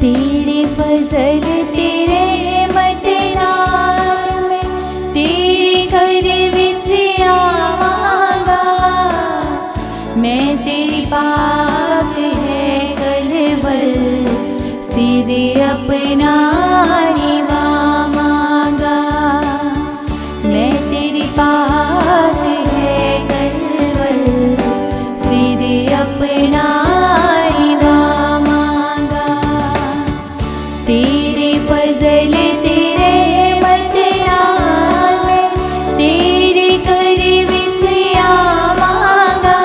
तेरे फजल तेरे रहमत नाल मैं तेरे घर विच आवांगा। मैं तेरी पाक है कलवल सिर अपना निवावांगा। मैं तेरी पाक है कलवल सिर अपना निवावांगा। तेरे फजल तेरे रहमत नाल मैं तेरे घर विच आवांगा।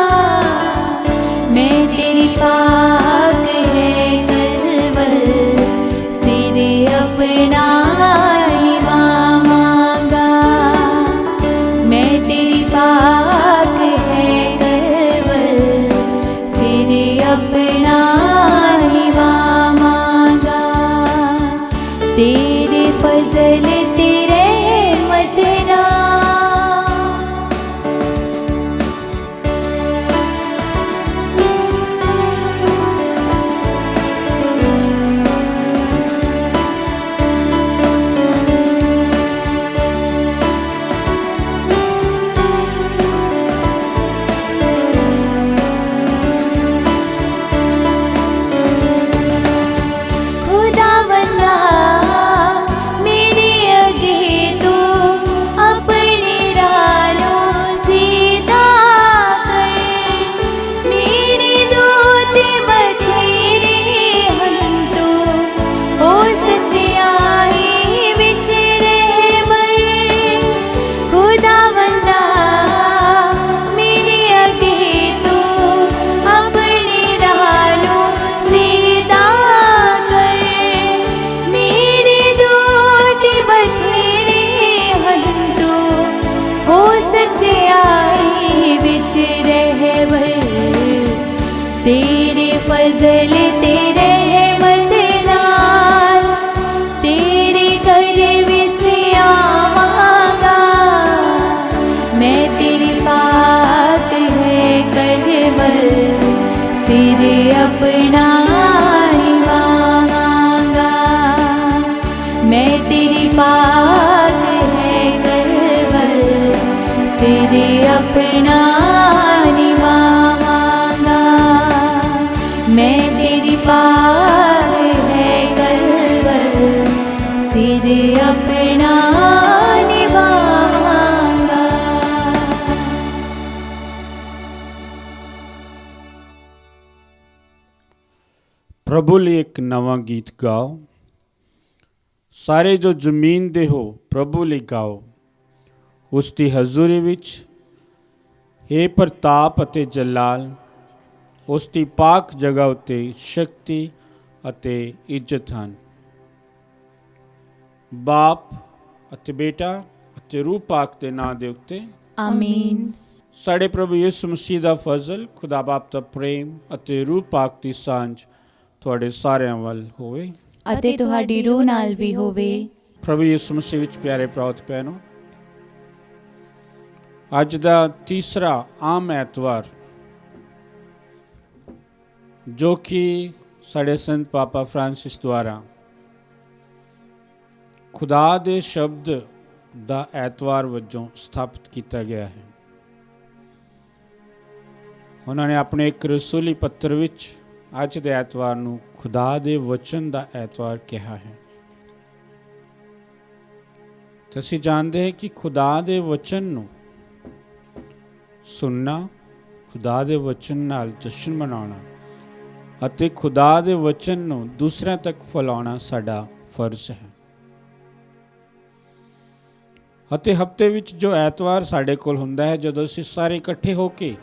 मैं तेरी पाक है कलवल सिर अपना निवावांगा। मैं तेरी पाक है कलवल सिर अपना निवावांगा। तेरे फजल तेरे रहमत नाल खुदावंदा मेरे अगे तू अपने रालों सीधा कर। मेरे दोस्त बथेरे हन तू ओ सच्चाई विच रहबर। खुदावंदा मेरे अगे तू अपने रालों सीधा कर। मेरे दोस्त बथेरे हन तू हो सच्चाई विच रहबर। तेरे फजल तेरे रहमत नाल तेरे घर विच आवांगा। मैं तेरी पाक है कलवल सिर अपना निवावांगा। मैं तेरी पाक है कलवल सिर अपना निवावांगा। मैं तेरी पाक है कलवल सिर अपना निवावांगा। प्रभु लिए एक नवा गीत गाओ। सारे जो जमीन दे हो प्रभु लिए गाओ। उसकी हजूरी विच हे प्रताप अते जलाल। उसकी पाक जगह उत्ते शक्ति अते इज्जत हन। बाप अते बेटा अते रूह पाक दे नां दे उत्ते आमीन। साढ़े प्रभु यीशु मसीह दा फजल, खुदा बाप दा प्रेम अते रूह पाक दी सांझ तुहाडे सारिਆਂ ਵੱਲ ਹੋਵੇ ਅਤੇ ਤੁਹਾਡੀ रूह नाल भी होवे। प्रभु यीशु मसीह विच प्यारे भराओ ते भैणो, अज दा तीसरा आम ऐतवार जो कि साढ़े संत पापा फ्रांसिस द्वारा खुदा दे शब्द दा ऐतवार वजों स्थापित किया गया है। उन्होंने अपने एक रसूली पत्र विच अज दे ऐतवार नूं खुदा दे वचन दा ऐतवार कहा है। तो असीं जानते हैं कि खुदा दे वचन नूं सुनना, खुदा दे वचन नाल जश्न मनाउणा अते खुदा दे वचन नूं दूसरिਆਂ तक फैलाउणा साडा फर्ज है। ਅਤੇ ਹਫਤੇ ਵਿੱਚ ਜੋ ਐਤਵਾਰ ਸਾਡੇ ਕੋਲ ਹੁੰਦਾ ਹੈ, ਜਦੋਂ ਅਸੀਂ ਸਾਰੇ ਇਕੱਠੇ ਹੋ ਕੇ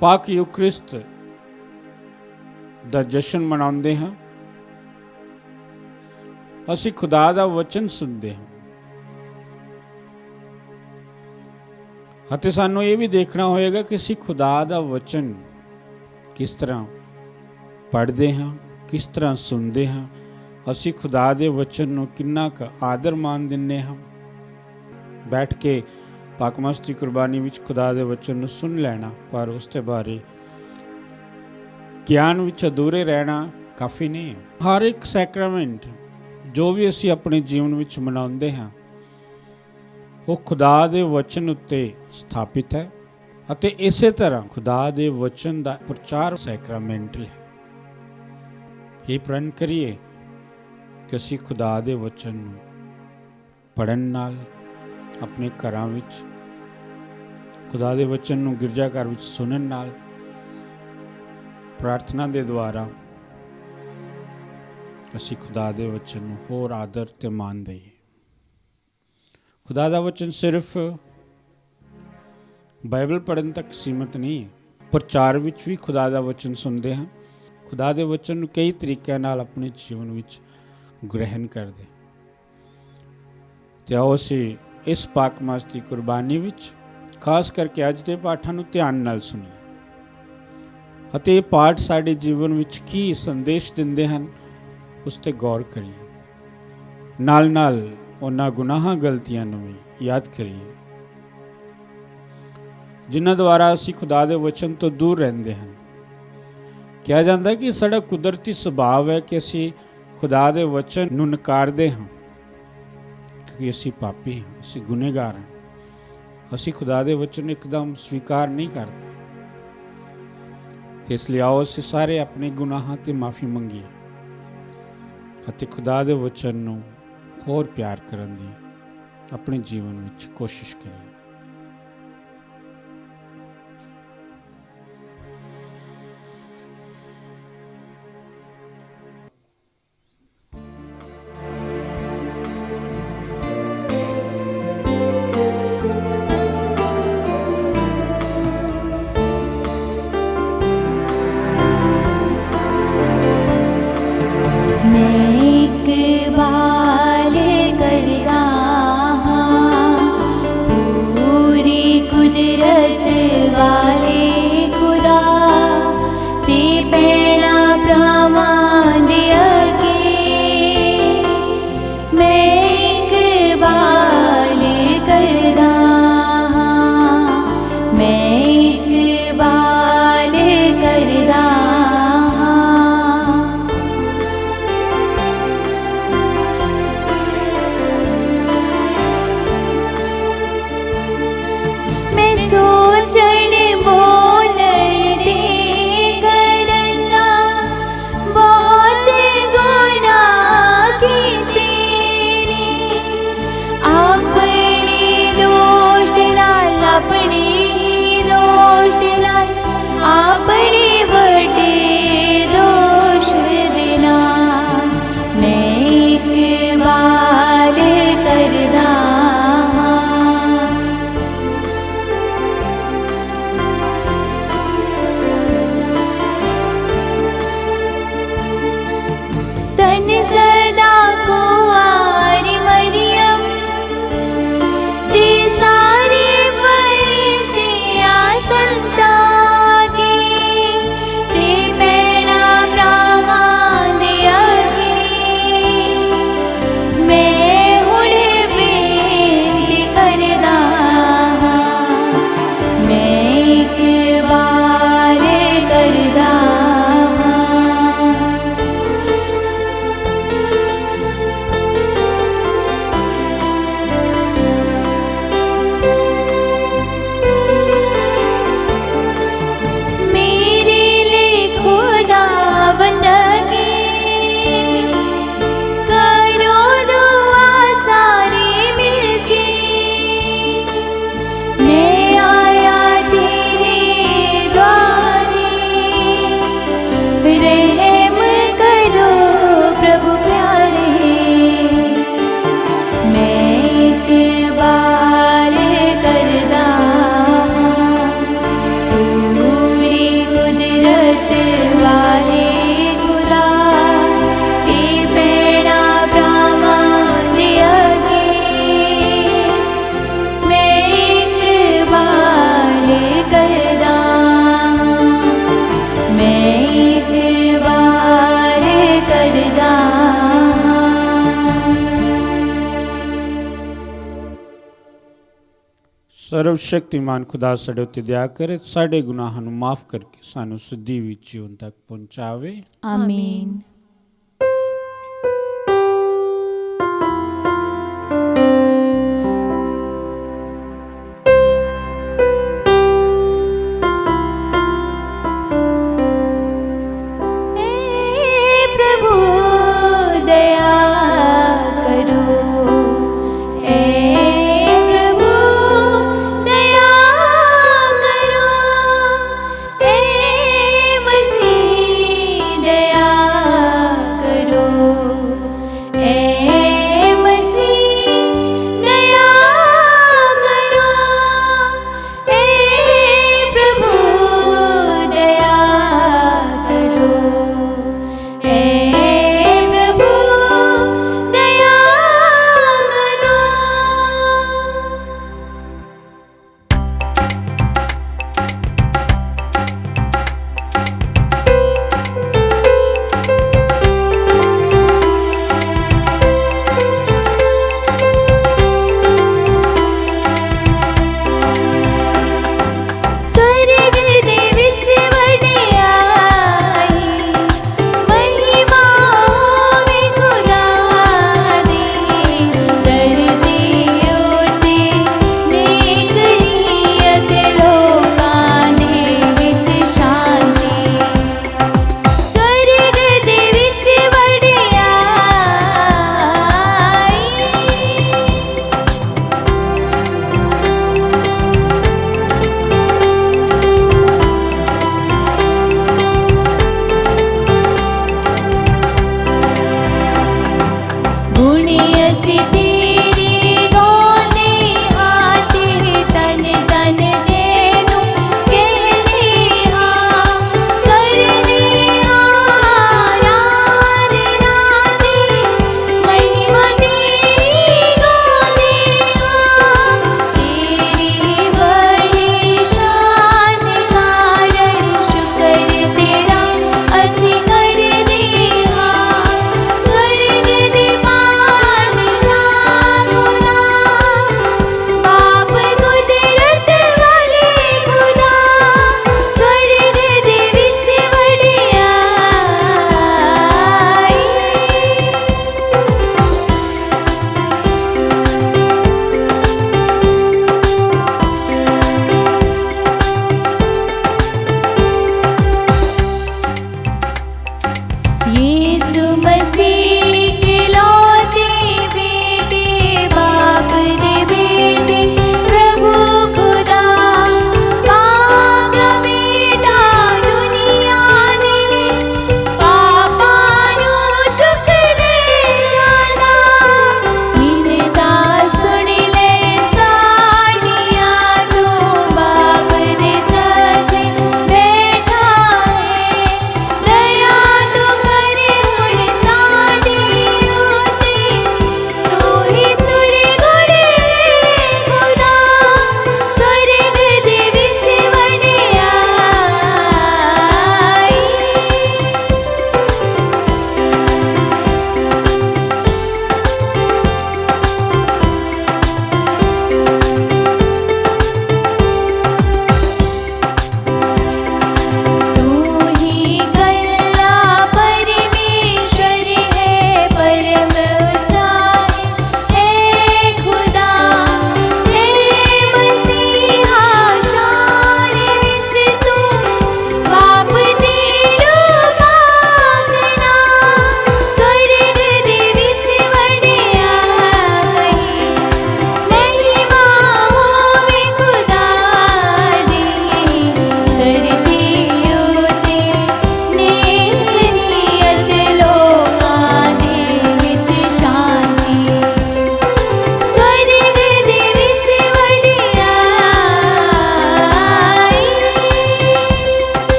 ਪਾਕ ਯੂਕਰਿਸਤ ਦਾ ਜਸ਼ਨ ਮਨਾਉਂਦੇ ਹਾਂ, ਅਸੀਂ ਖੁਦਾ ਦਾ ਵਚਨ ਸੁਣਦੇ ਹਾਂ। ਅਤੇ ਸਾਨੂੰ ਇਹ ਵੀ ਦੇਖਣਾ ਹੋਏਗਾ ਕਿ ਅਸੀਂ ਖੁਦਾ ਦਾ ਵਚਨ ਕਿਸ ਤਰ੍ਹਾਂ ਪੜ੍ਹਦੇ ਹਾਂ, ਕਿਸ ਤਰ੍ਹਾਂ ਸੁਣਦੇ ਹਾਂ। ਅਸੀਂ ਖੁਦਾ ਦੇ ਵਚਨ ਨੂੰ ਕਿੰਨਾ ਕੁ ਆਦਰ ਮਾਨ ਦਿੰਦੇ ਹਾਂ। ਬੈਠ ਕੇ ਪਾਕਮਸਤੀ ਕੁਰਬਾਨੀ ਵਿੱਚ ਖੁਦਾ ਦੇ ਵਚਨ ਨੂੰ ਸੁਣ ਲੈਣਾ, ਪਰ ਉਸ ਦੇ ਬਾਰੇ ਗਿਆਨ ਵਿੱਚ ਅਧੂਰੇ ਰਹਿਣਾ, ਕਾਫੀ ਨਹੀਂ ਹੈ। ਹਰ ਇੱਕ ਸੈਕਰਾਮੈਂਟ ਜੋ ਵੀ ਅਸੀਂ ਆਪਣੇ ਜੀਵਨ ਵਿੱਚ ਮਨਾਉਂਦੇ ਹਾਂ ਉਹ ਖੁਦਾ ਦੇ ਵਚਨ ਉੱਤੇ ਸਥਾਪਿਤ ਹੈ ਅਤੇ ਇਸੇ ਤਰ੍ਹਾਂ ਖੁਦਾ ਦੇ ਵਚਨ ਦਾ ਪ੍ਰਚਾਰ ਸੈਕਰਾਮੈਂਟਲ ਹੈ। ਇਹ ਪ੍ਰਣ ਕਰੀਏ ਕਿ ਅਸੀਂ ਖੁਦਾ ਦੇ ਵਚਨ ਨੂੰ ਪੜ੍ਹਨ ਨਾਲ ਆਪਣੇ ਘਰਾਂ ਵਿੱਚ, ਖੁਦਾ ਦੇ ਵਚਨ ਨੂੰ ਗਿਰਜਾ ਘਰ ਵਿੱਚ ਸੁਣਨ ਨਾਲ, ਪ੍ਰਾਰਥਨਾ ਦੇ ਦੁਆਰਾ ਅਸੀਂ ਖੁਦਾ ਦੇ ਵਚਨ ਨੂੰ ਹੋਰ ਆਦਰ ਤੇ ਮਾਣ ਦਈਏ। ਖੁਦਾ ਦਾ ਵਚਨ ਸਿਰਫ ਬਾਈਬਲ ਪੜ੍ਹਨ ਤੱਕ ਸੀਮਤ ਨਹੀਂ ਹੈ, ਪ੍ਰਚਾਰ ਵਿੱਚ ਵੀ ਖੁਦਾ ਦਾ ਵਚਨ ਸੁਣਦੇ ਹਾਂ। ਖੁਦਾ ਦੇ ਵਚਨ ਨੂੰ ਕਈ ਤਰੀਕਿਆਂ ਨਾਲ ਆਪਣੇ ਜੀਵਨ ਵਿੱਚ ਗ੍ਰਹਿਣ ਕਰਦੇ। ਤੇ ਆਓ ਅਸੀਂ ਇਸ ਪਾਕ ਮਾਸ ਦੀ ਕੁਰਬਾਨੀ ਵਿੱਚ ਖਾਸ ਕਰਕੇ ਅੱਜ ਦੇ ਪਾਠਾਂ ਨੂੰ ਧਿਆਨ ਨਾਲ ਸੁਣੀਏ ਅਤੇ ਇਹ ਪਾਠ ਸਾਡੇ ਜੀਵਨ ਵਿੱਚ ਕੀ ਸੰਦੇਸ਼ ਦਿੰਦੇ ਹਨ ਉਸ ਤੇ ਗੌਰ ਕਰੀਏ। ਨਾਲ ਨਾਲ ਉਹਨਾਂ ਗੁਨਾਹਾਂ ਗਲਤੀਆਂ ਨੂੰ ਵੀ ਯਾਦ ਕਰੀਏ ਜਿਨ੍ਹਾਂ ਦੁਆਰਾ ਅਸੀਂ ਖੁਦਾ ਦੇ ਵਚਨ ਤੋਂ ਦੂਰ ਰਹਿੰਦੇ ਹਨ। ਕਿਹਾ ਜਾਂਦਾ ਕਿ ਸਾਡਾ ਕੁਦਰਤੀ ਸੁਭਾਅ ਹੈ ਕਿ ਅਸੀਂ ਖੁਦਾ ਦੇ ਵਚਨ ਨੂੰ ਨਕਾਰਦੇ ਹਾਂ ਕਿਉਂਕਿ ਅਸੀਂ ਪਾਪੀ ਹਾਂ, ਅਸੀਂ ਗੁਨਹਗਾਰ ਹਾਂ। ਅਸੀਂ ਖੁਦਾ ਦੇ ਵਚਨ ਨੂੰ ਇੱਕਦਮ ਸਵੀਕਾਰ ਨਹੀਂ ਕਰਦੇ ਤੇ ਇਸ ਲਈ ਆਓ ਅਸੀਂ ਸਾਰੇ ਆਪਣੇ ਗੁਨਾਹਾਂ ਤੇ ਮਾਫੀ ਮੰਗੀਏ ਅਤੇ ਖੁਦਾ ਦੇ ਵਚਨ ਨੂੰ ਹੋਰ ਪਿਆਰ ਕਰਨ ਦੀ ਆਪਣੇ ਜੀਵਨ ਵਿੱਚ ਕੋਸ਼ਿਸ਼ ਕਰੀਏ। ਸਰਵਸ਼ਕਤੀਮਾਨ ਖੁਦਾ ਸਾਡੇ ਉੱਤੇ ਦਇਆ ਕਰੇ, ਸਾਡੇ ਗੁਨਾਹਾਂ ਨੂੰ ਮਾਫ ਕਰਕੇ ਸਾਨੂੰ ਸਿੱਧੀ ਵਿੱਚ ਜੀਵਨ ਤੱਕ ਪਹੁੰਚਾਵੇ। ਆਮੀਨ।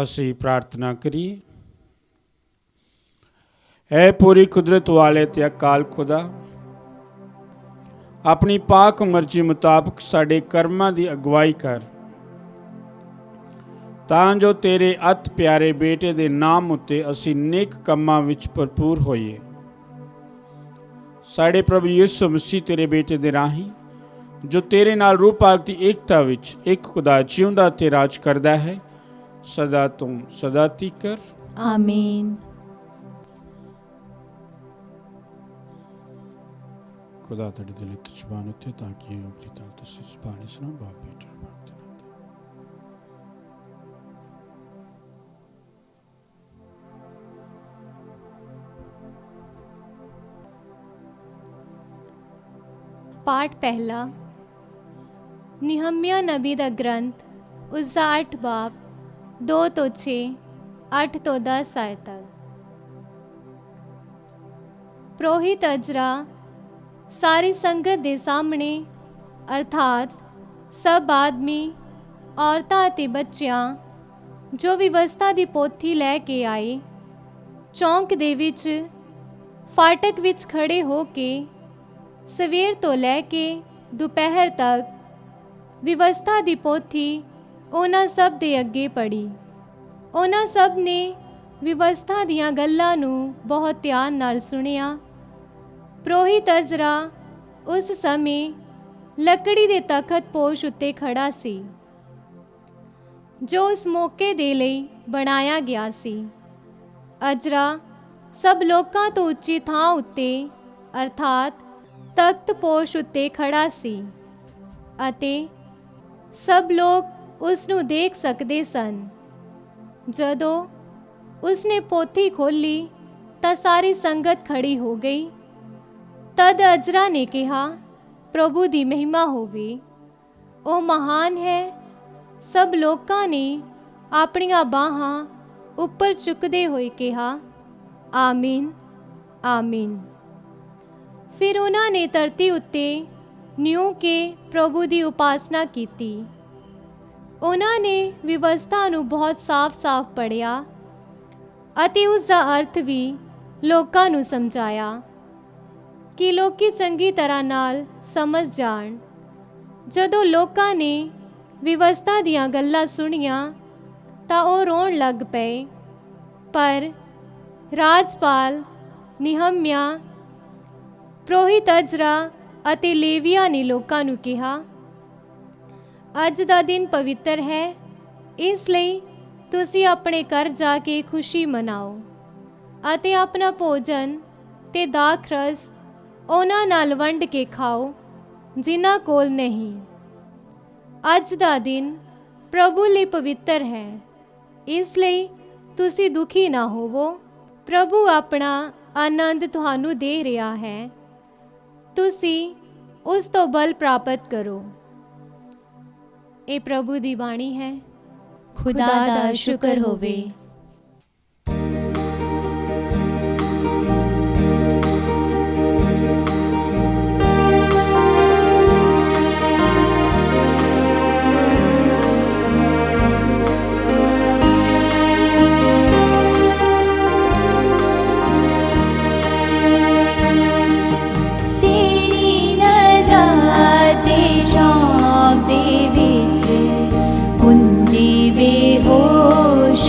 ਅਸੀਂ ਪ੍ਰਾਰਥਨਾ ਕਰੀਏ। ਐ ਪੂਰੀ ਕੁਦਰਤ ਵਾਲੇ ਤੇ ਅਕਾਲ ਖੁਦਾ, ਆਪਣੀ ਪਾਕ ਮਰਜ਼ੀ ਮੁਤਾਬਕ ਸਾਡੇ ਕਰਮਾਂ ਦੀ ਅਗਵਾਈ ਕਰ, ਤਾਂ ਜੋ ਤੇਰੇ ਅਤ ਪਿਆਰੇ ਬੇਟੇ ਦੇ ਨਾਮ ਉੱਤੇ ਅਸੀਂ ਨੇਕ ਕੰਮਾਂ ਵਿੱਚ ਭਰਪੂਰ ਹੋਈਏ। ਸਾਡੇ ਪ੍ਰਭੂ ਯਿਸੂ ਮਸੀਹ ਤੇਰੇ ਬੇਟੇ ਦੇ ਰਾਹੀਂ, ਜੋ ਤੇਰੇ ਨਾਲ ਰੂਹ ਪਾਕ ਦੀ ਏਕਤਾ ਵਿੱਚ ਇੱਕ ਖੁਦਾ ਜਿਉਂਦਾ ਤੇ ਰਾਜ ਕਰਦਾ ਹੈ, ਸਦਾ ਤੋਂ ਸਦਾ ਤੀਕਰ ਆਮੀਨ। ਖੁਦਾ ਤੁਹਾਡੇ ਦਿਲ ਵਿੱਚ ਜ਼ੁਬਾਨ ਉੱਤੇ, ਤਾਂ ਕਿ ਇਹ ਉਗਲੀ ਤਾਂ ਤੁਸੀਂ ਸੁਭਾਣੇ ਸੁਣੋ ਬਾਪ ਬੇਟੇ ਨੂੰ ਪ੍ਰਾਰਥਨਾ। पाठ पहला। निहम्या नबी दा ग्रंथ, उसका 8 बाब 2 ਤੋਂ 6, 8 ਤੋਂ 10 आयत तक। प्रोहित अजरा सारी संगत के सामने, अर्थात सब आदमी, औरतां ते बच्चियां जो विवस्था की पोथी लैके आए, चौंक दे विच फाटक विच खड़े हो के सवेर तो लैके दोपहर तक विवस्था की पोथी उन्हां सब दे अगे पढ़ी। उन्हां सब ने विवस्था दीयां गल्लां नूं बहुत ध्यान नाल सुनिया। प्रोहित अजरा उस समय लकड़ी दे तखत पोश उत्ते खड़ा सी, जो उस मौके दे लई बनाया गया सी। अजरा सब लोकां तो उच्ची थां उत्ते, अर्थात तख्त पोश उत्ते खड़ा सी, अते सब लोग उसनूं देख सकते सन। जदों उसने पोथी खोली तां सारी संगत खड़ी हो गई। तद अजरा ने कहा, प्रभु दी महिमा होवे, ओ महान है। सब लोकां ने अपनियां बाहां उपर चुकदे होए कहा, आमीन आमीन। फिर उन्होंने धरती उत्ते न्यू के प्रभु की उपासना की। उन्होंने विवस्था नूं बहुत साफ साफ पढ़िया अते उसका अर्थ भी लोकां नूं समझाया, कि लोकी चंगी तरह नाल समझ जाण। जदों लोकां ने विवस्था दीयां गल्लां सुनियां तां ओह रोण लग पे। पर राजपाल निहम्या, प्रोहित अजरा अते लेविया ने लोकां नूं कहा, अज दा दिन पवित्र है, इसलिए तुसी अपने घर जाके खुशी मनाओ अते अपना भोजन ते दाख रस उन्हां नाल वंड के खाओ जिन्हां कोल नहीं। अज दा दिन प्रभु लई पवित्र है, इसलिए तुसी दुखी ना होवो। प्रभु अपना आनंद तुहानू दे रहा है, तुसी उस तो बल प्राप्त करो। ये प्रभु दी बाणी है। खुदा दा शुक्र होवे। शाम दे विच हुंदी बेहोश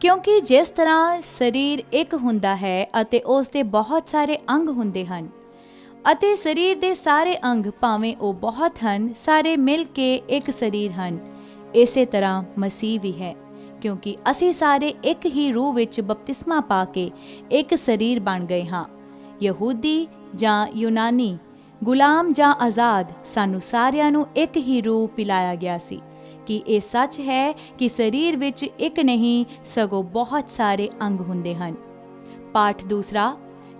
ਕਿਉਂਕਿ ਜਿਸ ਤਰ੍ਹਾਂ ਸਰੀਰ ਇੱਕ ਹੁੰਦਾ ਹੈ ਅਤੇ ਉਸ ਦੇ ਬਹੁਤ ਸਾਰੇ ਅੰਗ ਹੁੰਦੇ ਹਨ ਅਤੇ ਸਰੀਰ ਦੇ ਸਾਰੇ ਅੰਗ ਭਾਵੇਂ ਉਹ ਬਹੁਤ ਹਨ, ਸਾਰੇ ਮਿਲ ਕੇ ਇੱਕ ਸਰੀਰ ਹਨ, ਇਸੇ ਤਰ੍ਹਾਂ ਮਸੀਹ ਵੀ ਹੈ। ਕਿਉਂਕਿ ਅਸੀਂ ਸਾਰੇ ਇੱਕ ਹੀ ਰੂਹ ਵਿੱਚ ਬਪਤਿਸਮਾ ਪਾ ਕੇ ਇੱਕ ਸਰੀਰ ਬਣ ਗਏ ਹਾਂ। ਯਹੂਦੀ ਜਾਂ ਯੂਨਾਨੀ, ਗੁਲਾਮ ਜਾਂ ਆਜ਼ਾਦ, ਸਾਨੂੰ ਸਾਰਿਆਂ ਨੂੰ ਇੱਕ ਹੀ ਰੂਹ ਪਿਲਾਇਆ ਗਿਆ ਸੀ। ਕਿ ਇਹ ਸੱਚ ਹੈ ਕਿ ਸਰੀਰ ਵਿੱਚ ਇੱਕ ਨਹੀਂ ਸਗੋਂ ਬਹੁਤ ਸਾਰੇ ਅੰਗ ਹੁੰਦੇ ਹਨ। ਪਾਠ ਦੂਸਰਾ,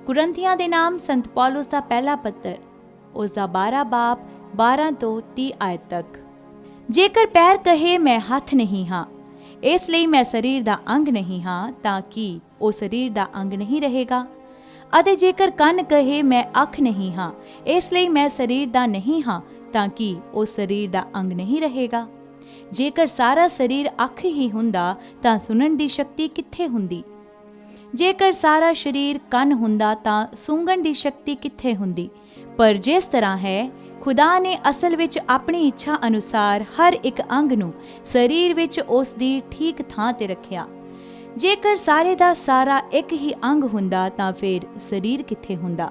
ਕੁਰਿੰਥੀਆਂ ਦੇ ਨਾਮ ਸੰਤ ਪੌਲੁਸ ਦਾ ਪਹਿਲਾ ਪੱਤਰ, ਉਸ ਦਾ 12 ਬਾਬ 12 ਤੋਂ 30 ਆਇਤ ਤੱਕ। ਜੇਕਰ ਪੈਰ ਕਹੇ ਮੈਂ ਹੱਥ ਨਹੀਂ ਹਾਂ, ਇਸ ਲਈ ਮੈਂ ਸਰੀਰ ਦਾ ਅੰਗ ਨਹੀਂ ਹਾਂ, ਤਾਂ ਕਿ ਉਹ ਸਰੀਰ ਦਾ ਅੰਗ ਨਹੀਂ ਰਹੇਗਾ। ਅਤੇ ਜੇਕਰ ਕੰਨ ਕਹੇ ਮੈਂ ਅੱਖ ਨਹੀਂ ਹਾਂ, ਇਸ ਲਈ ਮੈਂ ਸਰੀਰ ਦਾ ਨਹੀਂ ਹਾਂ, ਤਾਂ ਕਿ ਉਹ ਸਰੀਰ ਦਾ ਅੰਗ ਨਹੀਂ ਰਹੇਗਾ। ਜੇਕਰ ਸਾਰਾ ਸਰੀਰ ਅੱਖ ਹੀ ਹੁੰਦਾ ਤਾਂ ਸੁਣਨ ਦੀ ਸ਼ਕਤੀ ਕਿੱਥੇ ਹੁੰਦੀ? ਜੇਕਰ ਸਾਰਾ ਸਰੀਰ ਕੰਨ ਹੁੰਦਾ ਤਾਂ ਸੂੰਘਣ ਦੀ ਸ਼ਕਤੀ ਕਿੱਥੇ ਹੁੰਦੀ? ਪਰ ਜਿਸ ਤਰ੍ਹਾਂ ਹੈ, ਖੁਦਾ ਨੇ ਅਸਲ ਵਿੱਚ ਆਪਣੀ ਇੱਛਾ ਅਨੁਸਾਰ ਹਰ ਇੱਕ ਅੰਗ ਨੂੰ ਸਰੀਰ ਵਿੱਚ ਉਸ ਦੀ ਠੀਕ ਥਾਂ ਤੇ ਰੱਖਿਆ। ਜੇਕਰ ਸਾਰੇ ਦਾ ਸਾਰਾ ਇੱਕ ਹੀ ਅੰਗ ਹੁੰਦਾ ਤਾਂ ਫਿਰ ਸਰੀਰ ਕਿੱਥੇ ਹੁੰਦਾ?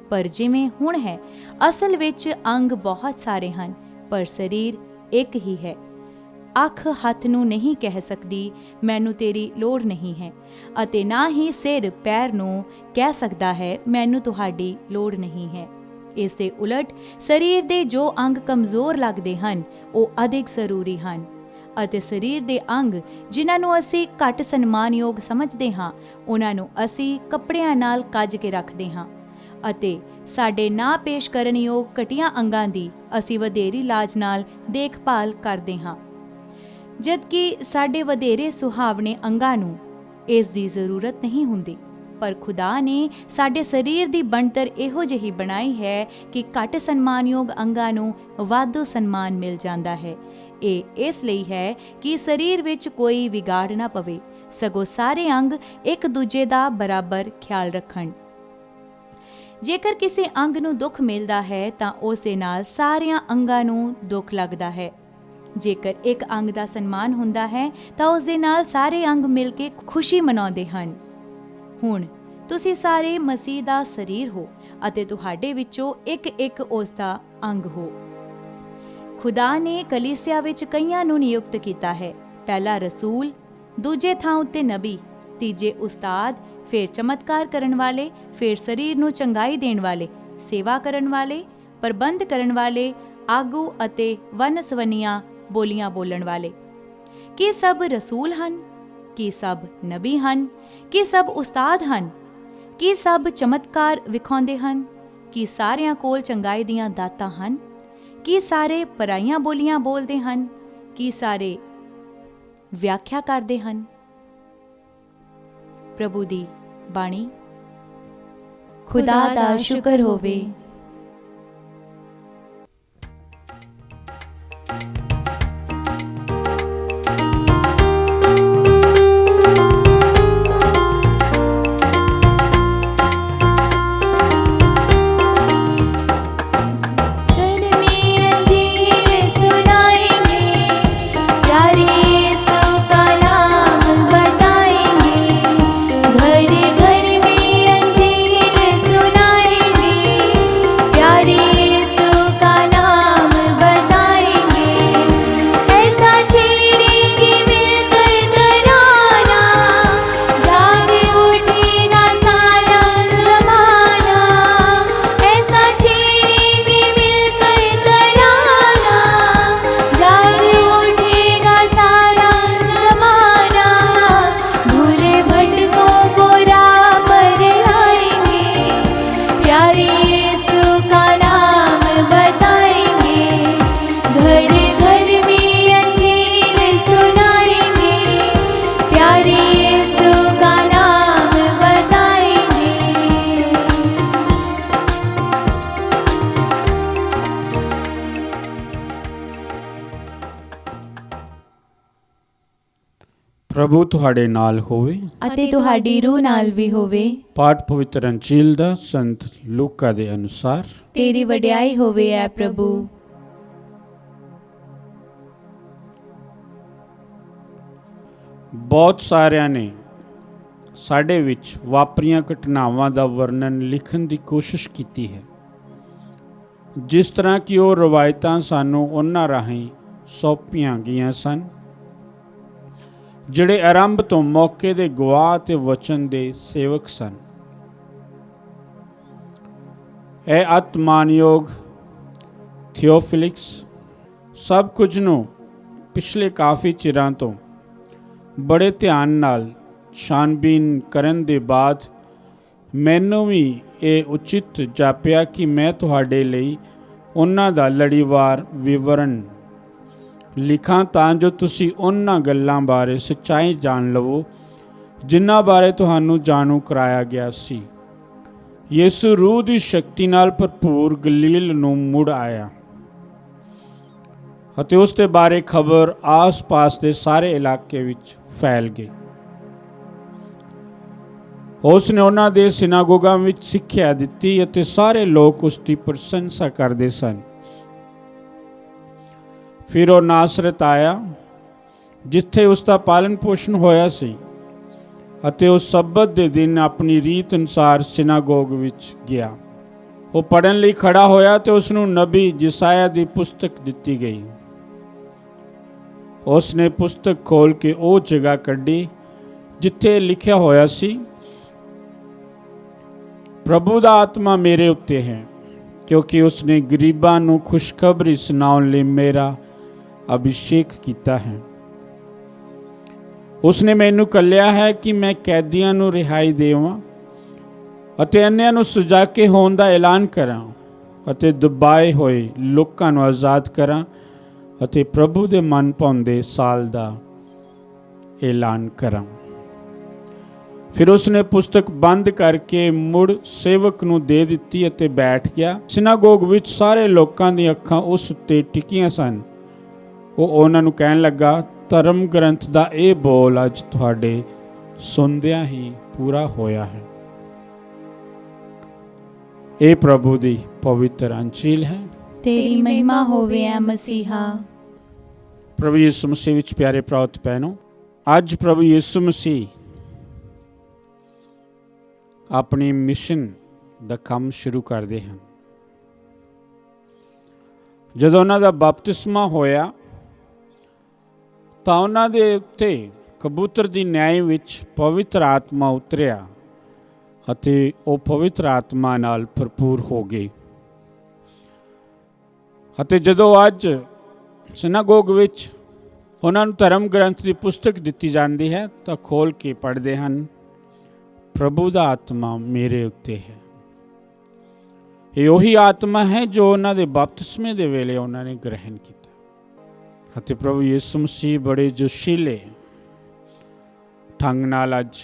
ਪਰ ਜਿਵੇਂ ਹੁਣ ਹੈ, ਅਸਲ ਵਿੱਚ ਅੰਗ ਬਹੁਤ ਸਾਰੇ ਹਨ, ਪਰ ਸਰੀਰ ਇੱਕ ਹੀ ਹੈ। ਅੱਖ ਹੱਥ ਨੂੰ ਨਹੀਂ ਕਹਿ ਸਕਦੀ ਮੈਨੂੰ ਤੇਰੀ ਲੋੜ ਨਹੀਂ ਹੈ, ਅਤੇ ਨਾ ਹੀ ਸਿਰ ਪੈਰ ਨੂੰ ਕਹਿ ਸਕਦਾ ਹੈ ਮੈਨੂੰ ਤੁਹਾਡੀ ਲੋੜ ਨਹੀਂ ਹੈ। ਇਸ ਦੇ ਉਲਟ ਸਰੀਰ ਦੇ ਜੋ ਅੰਗ ਕਮਜ਼ੋਰ ਲੱਗਦੇ ਹਨ ਉਹ ਅਧਿਕ ਜ਼ਰੂਰੀ ਹਨ, ਅਤੇ ਸਰੀਰ ਦੇ ਅੰਗ ਜਿਨ੍ਹਾਂ ਨੂੰ ਅਸੀਂ ਘੱਟ ਸਨਮਾਨਯੋਗ ਸਮਝਦੇ ਹਾਂ, ਉਹਨਾਂ ਨੂੰ ਅਸੀਂ ਕੱਪੜਿਆਂ ਨਾਲ ਕੱਜ ਕੇ ਰੱਖਦੇ ਹਾਂ, ਅਤੇ ਸਾਡੇ ਨਾ ਪੇਸ਼ ਕਰਨਯੋਗ ਘਟੀਆਂ ਅੰਗਾਂ ਦੀ ਅਸੀਂ ਵਧੇਰੀ ਲਾਜ ਨਾਲ ਦੇਖਭਾਲ ਕਰਦੇ ਹਾਂ, ਜਦਕਿ ਸਾਡੇ ਵਧੇਰੇ ਸੁਹਾਵਣੇ ਅੰਗਾਂ ਨੂੰ ਇਸ ਦੀ ਜ਼ਰੂਰਤ ਨਹੀਂ ਹੁੰਦੀ। ਪਰ ਖੁਦਾ ਨੇ ਸਾਡੇ ਸਰੀਰ ਦੀ ਬਣਤਰ ਇਹੋ ਜਿਹੀ ਬਣਾਈ ਹੈ ਕਿ ਘੱਟ ਸਨਮਾਨਯੋਗ ਅੰਗਾਂ ਨੂੰ ਵਾਧੂ ਸਨਮਾਨ ਮਿਲ ਜਾਂਦਾ ਹੈ। ਇਹ ਇਸ ਲਈ ਹੈ ਕਿ ਸਰੀਰ ਵਿੱਚ ਕੋਈ ਵਿਗਾੜ ਨਾ ਪਵੇ, ਸਗੋਂ ਸਾਰੇ ਅੰਗ ਇੱਕ ਦੂਜੇ ਦਾ ਬਰਾਬਰ ਖਿਆਲ ਰੱਖਣ। ਜੇਕਰ ਕਿਸੇ ਅੰਗ ਨੂੰ ਦੁੱਖ ਮਿਲਦਾ ਹੈ ਤਾਂ ਉਸ ਦੇ ਨਾਲ ਸਾਰਿਆਂ ਅੰਗਾਂ ਨੂੰ ਦੁੱਖ ਲੱਗਦਾ ਹੈ। ਜੇਕਰ ਇੱਕ ਅੰਗ ਦਾ ਸਨਮਾਨ ਹੁੰਦਾ ਹੈ ਤਾਂ ਉਸ ਦੇ ਨਾਲ ਸਾਰੇ ਅੰਗ ਮਿਲ ਕੇ ਖੁਸ਼ੀ ਮਨਾਉਂਦੇ ਹਨ। ਹੁਣ ਤੁਸੀਂ ਸਾਰੇ ਮਸੀਹ ਦਾ ਸਰੀਰ ਹੋ ਅਤੇ ਤੁਹਾਡੇ ਵਿੱਚੋਂ ਇੱਕ ਉਸ ਦਾ ਅੰਗ ਹੋ। ਖੁਦਾ ਨੇ ਕਲੀਸਿਆ ਵਿੱਚ ਕਈਆਂ ਨੂੰ ਨਿਯੁਕਤ ਕੀਤਾ ਹੈ, ਪਹਿਲਾ ਰਸੂਲ, ਦੂਜੇ ਥਾਂ ਉੱਤੇ ਨਬੀ, ਤੀਜੇ ਉਸਤਾਦ, ਫਿਰ ਚਮਤਕਾਰ ਕਰਨ ਵਾਲੇ, ਫਿਰ ਸਰੀਰ ਨੂੰ ਚੰਗਾਈ ਦੇਣ ਵਾਲੇ, ਸੇਵਾ ਕਰਨ ਵਾਲੇ, ਪ੍ਰਬੰਧ ਕਰਨ ਵਾਲੇ, ਆਗੂ ਅਤੇ ਵੰਨ-ਸਵੰਨੀਆਂ ਬੋਲੀਆਂ ਬੋਲਣ ਵਾਲੇ। ਕੀ ਸਭ ਰਸੂਲ ਹਨ? ਕੀ ਸਭ ਨਬੀ ਹਨ? ਕੀ ਸਭ ਉਸਤਾਦ ਹਨ? ਕੀ ਸਭ ਚਮਤਕਾਰ ਵਿਖਾਉਂਦੇ ਹਨ? ਕੀ ਸਾਰਿਆਂ ਕੋਲ ਚੰਗਾਈ ਦੀਆਂ ਦਾਤਾਂ ਹਨ? ਕੀ ਸਾਰੇ ਪਰਾਈਆਂ ਬੋਲੀਆਂ ਬੋਲਦੇ ਹਨ? ਕੀ ਸਾਰੇ ਵਿਆਖਿਆ ਕਰਦੇ ਹਨ? ਪ੍ਰਭੂ ਦੀ ਬਾਣੀ। ਖੁਦਾ ਦਾ ਸ਼ੁਕਰ ਹੋਵੇ। ਪ੍ਰਭੂ ਤੁਹਾਡੇ ਨਾਲ ਹੋਵੇ ਅਤੇ ਤੁਹਾਡੀ ਰੂਹ ਨਾਲ ਵੀ ਹੋਵੇ। ਪਾਠ ਪਵਿੱਤਰ ਅੰਚੀਲ ਦਾ ਸੰਤ ਲੂਕਾ ਦੇ ਅਨੁਸਾਰ। ਤੇਰੀ ਵਡਿਆਈ ਹੋਵੇ ਐ ਪ੍ਰਭੂ। ਬਹੁਤ ਸਾਰਿਆਂ ਨੇ ਸਾਡੇ ਵਿੱਚ ਵਾਪਰੀਆਂ ਘਟਨਾਵਾਂ ਦਾ ਵਰਣਨ ਲਿਖਣ ਦੀ ਕੋਸ਼ਿਸ਼ ਕੀਤੀ ਹੈ, ਜਿਸ ਤਰ੍ਹਾਂ ਕਿ ਉਹ ਰਵਾਇਤਾਂ ਸਾਨੂੰ ਉਹਨਾਂ ਰਾਹੀਂ ਸੌਂਪੀਆਂ ਗਈਆਂ ਸਨ, ਜਿਹੜੇ ਆਰੰਭ ਤੋਂ ਮੌਕੇ ਦੇ ਗਵਾਹ ਤੇ ਵਚਨ ਦੇ ਸੇਵਕ ਸਨ। ਇਹ ਅਤਿਮਾਨਯੋਗ ਥਿਓਫਿਲਿਕਸ ਸਭ ਕੁਝ ਨੂੰ ਪਿਛਲੇ ਕਾਫੀ ਚਿਰਾਂ ਤੋਂ ਬੜੇ ਧਿਆਨ ਨਾਲ ਛਾਨਬੀਨ ਕਰਨ ਦੇ ਬਾਅਦ ਮੈਨੂੰ ਵੀ ਇਹ ਉਚਿਤ ਜਾਪਿਆ ਕਿ ਮੈਂ ਤੁਹਾਡੇ ਲਈ ਉਹਨਾਂ ਦਾ ਲੜੀਵਾਰ ਵਿਵਰਣ ਲਿਖਾਂ, ਤਾਂ ਜੋ ਤੁਸੀਂ ਉਹਨਾਂ ਗੱਲਾਂ ਬਾਰੇ ਸੱਚਾਈ ਜਾਣ ਲਵੋ ਜਿਨ੍ਹਾਂ ਬਾਰੇ ਤੁਹਾਨੂੰ ਜਾਣੂ ਕਰਾਇਆ ਗਿਆ ਸੀ। ਯਿਸੂ ਰੂਹ ਦੀ ਸ਼ਕਤੀ ਨਾਲ ਭਰਪੂਰ ਗਲੀਲ ਨੂੰ ਮੁੜ ਆਇਆ ਅਤੇ ਉਸ ਦੇ ਬਾਰੇ ਖਬਰ ਆਸ-ਪਾਸ ਦੇ ਸਾਰੇ ਇਲਾਕੇ ਵਿੱਚ ਫੈਲ ਗਈ। ਉਸ ਨੇ ਉਹਨਾਂ ਦੇ ਸਿਨਾਗੋਗਾਂ ਵਿੱਚ ਸਿੱਖਿਆ ਦਿੱਤੀ ਅਤੇ ਸਾਰੇ ਲੋਕ ਉਸ ਦੀ ਪ੍ਰਸ਼ੰਸਾ ਕਰਦੇ ਸਨ। ਫਿਰ ਉਹ ਨਾਸਰਤ ਆਇਆ, ਜਿੱਥੇ ਉਸ ਦਾ ਪਾਲਣ ਪੋਸ਼ਣ ਹੋਇਆ ਸੀ, ਅਤੇ ਉਹ ਸਬਤ ਦੇ ਦਿਨ ਆਪਣੀ ਰੀਤ ਅਨੁਸਾਰ ਸਿਨਾਗੋਗ ਵਿੱਚ ਗਿਆ। ਉਹ ਪੜ੍ਹਨ ਲਈ ਖੜਾ ਹੋਇਆ ਤੇ ਉਸ ਨੂੰ ਨਬੀ ਯਸਾਇਆ ਦੀ ਪੁਸਤਕ ਦਿੱਤੀ ਗਈ। ਉਸ ਨੇ ਪੁਸਤਕ ਖੋਲ੍ਹ ਕੇ ਉਹ ਜਗ੍ਹਾ ਕੱਢੀ ਜਿੱਥੇ ਲਿਖਿਆ ਹੋਇਆ ਸੀ, ਪ੍ਰਭੂ ਦਾ ਆਤਮਾ ਮੇਰੇ ਉੱਤੇ ਹੈ, ਕਿਉਂਕਿ ਉਸ ਨੇ ਗਰੀਬਾਂ ਨੂੰ ਖੁਸ਼ਖਬਰੀ ਸੁਣਾਉਣ ਲਈ ਮੇਰਾ ਅਭਿਸ਼ੇਕ ਕੀਤਾ ਹੈ। ਉਸ ਨੇ ਮੈਨੂੰ ਘੱਲਿਆ ਹੈ ਕਿ ਮੈਂ ਕੈਦੀਆਂ ਨੂੰ ਰਿਹਾਈ ਦੇਵਾਂ ਅਤੇ ਅੰਨ੍ਹਿਆਂ ਨੂੰ ਸੁਜਾ ਕੇ ਹੋਣ ਦਾ ਐਲਾਨ ਕਰਾਂ ਅਤੇ ਦਬਾਏ ਹੋਏ ਲੋਕਾਂ ਨੂੰ ਆਜ਼ਾਦ ਕਰਾਂ ਅਤੇ ਪ੍ਰਭੂ ਦੇ ਮਨ ਭਾਉਂਦੇ ਸਾਲ ਦਾ ਐਲਾਨ ਕਰਾਂ। ਫਿਰ ਉਸ ਨੇ ਪੁਸਤਕ ਬੰਦ ਕਰਕੇ ਮੁੜ ਸੇਵਕ ਨੂੰ ਦੇ ਦਿੱਤੀ ਅਤੇ ਬੈਠ ਗਿਆ। ਸਿਨਾਗੋਗ ਵਿੱਚ ਸਾਰੇ ਲੋਕਾਂ ਦੀਆਂ ਅੱਖਾਂ ਉਸ ਉੱਤੇ ਟਿਕੀਆਂ ਸਨ। ਉਹ ਉਹਨਾਂ ਨੂੰ ਕਹਿਣ ਲੱਗਾ, ਧਰਮ ਗ੍ਰੰਥ ਦਾ ਇਹ ਬੋਲ ਅੱਜ ਤੁਹਾਡੇ ਸੁਣਦਿਆਂ ਹੀ ਪੂਰਾ ਹੋਇਆ ਹੈ। ਇਹ ਪ੍ਰਭੂ ਦੀ ਪਵਿੱਤਰ ਅੰਜੀਲ ਹੈ। ਤੇਰੀ ਮਹਿਮਾ ਹੋਵੇ ਐ ਮਸੀਹਾ। ਪ੍ਰਭੂ ਯਿਸੂ ਮਸੀਹ ਵਿੱਚ ਪਿਆਰੇ ਭਰਾਓ ਤੇ ਭੈਣੋ, ਅੱਜ ਪ੍ਰਭੂ ਯਿਸੂ ਮਸੀਹ ਆਪਣੀ ਮਿਸ਼ਨ ਦਾ ਕੰਮ ਸ਼ੁਰੂ ਕਰਦੇ ਹਨ। ਜਦੋਂ ਉਹਨਾਂ ਦਾ ਬਪਤਿਸਮਾ ਹੋਇਆ ਤਾਂ ਉਹਨਾਂ ਦੇ ਉੱਤੇ ਕਬੂਤਰ ਦੀ ਨਿਆਈ ਵਿੱਚ ਪਵਿੱਤਰ ਆਤਮਾ ਉਤਰਿਆ ਅਤੇ ਉਹ ਪਵਿੱਤਰ ਆਤਮਾ ਨਾਲ ਭਰਪੂਰ ਹੋ ਗਏ। ਅਤੇ ਜਦੋਂ ਅੱਜ ਸਿਨਾਗੋਗ ਵਿੱਚ ਉਹਨਾਂ ਨੂੰ ਧਰਮ ਗ੍ਰੰਥ ਦੀ ਪੁਸਤਕ ਦਿੱਤੀ ਜਾਂਦੀ ਹੈ ਤਾਂ ਖੋਲ੍ਹ ਕੇ ਪੜ੍ਹਦੇ ਹਨ, ਪ੍ਰਭੂ ਦਾ ਆਤਮਾ ਮੇਰੇ ਉੱਤੇ ਹੈ। ਇਹ ਉਹੀ ਆਤਮਾ ਹੈ ਜੋ ਉਹਨਾਂ ਦੇ ਬਪਤਿਸਮੇ ਦੇ ਵੇਲੇ ਉਹਨਾਂ ਨੇ ਗ੍ਰਹਿਣ ਕੀਤਾ। ਅਤੇ ਪ੍ਰਭੂ ਯਿਸੂ ਮਸੀਹ ਬੜੇ ਜੋਸ਼ੀਲੇ ਢੰਗ ਨਾਲ ਅੱਜ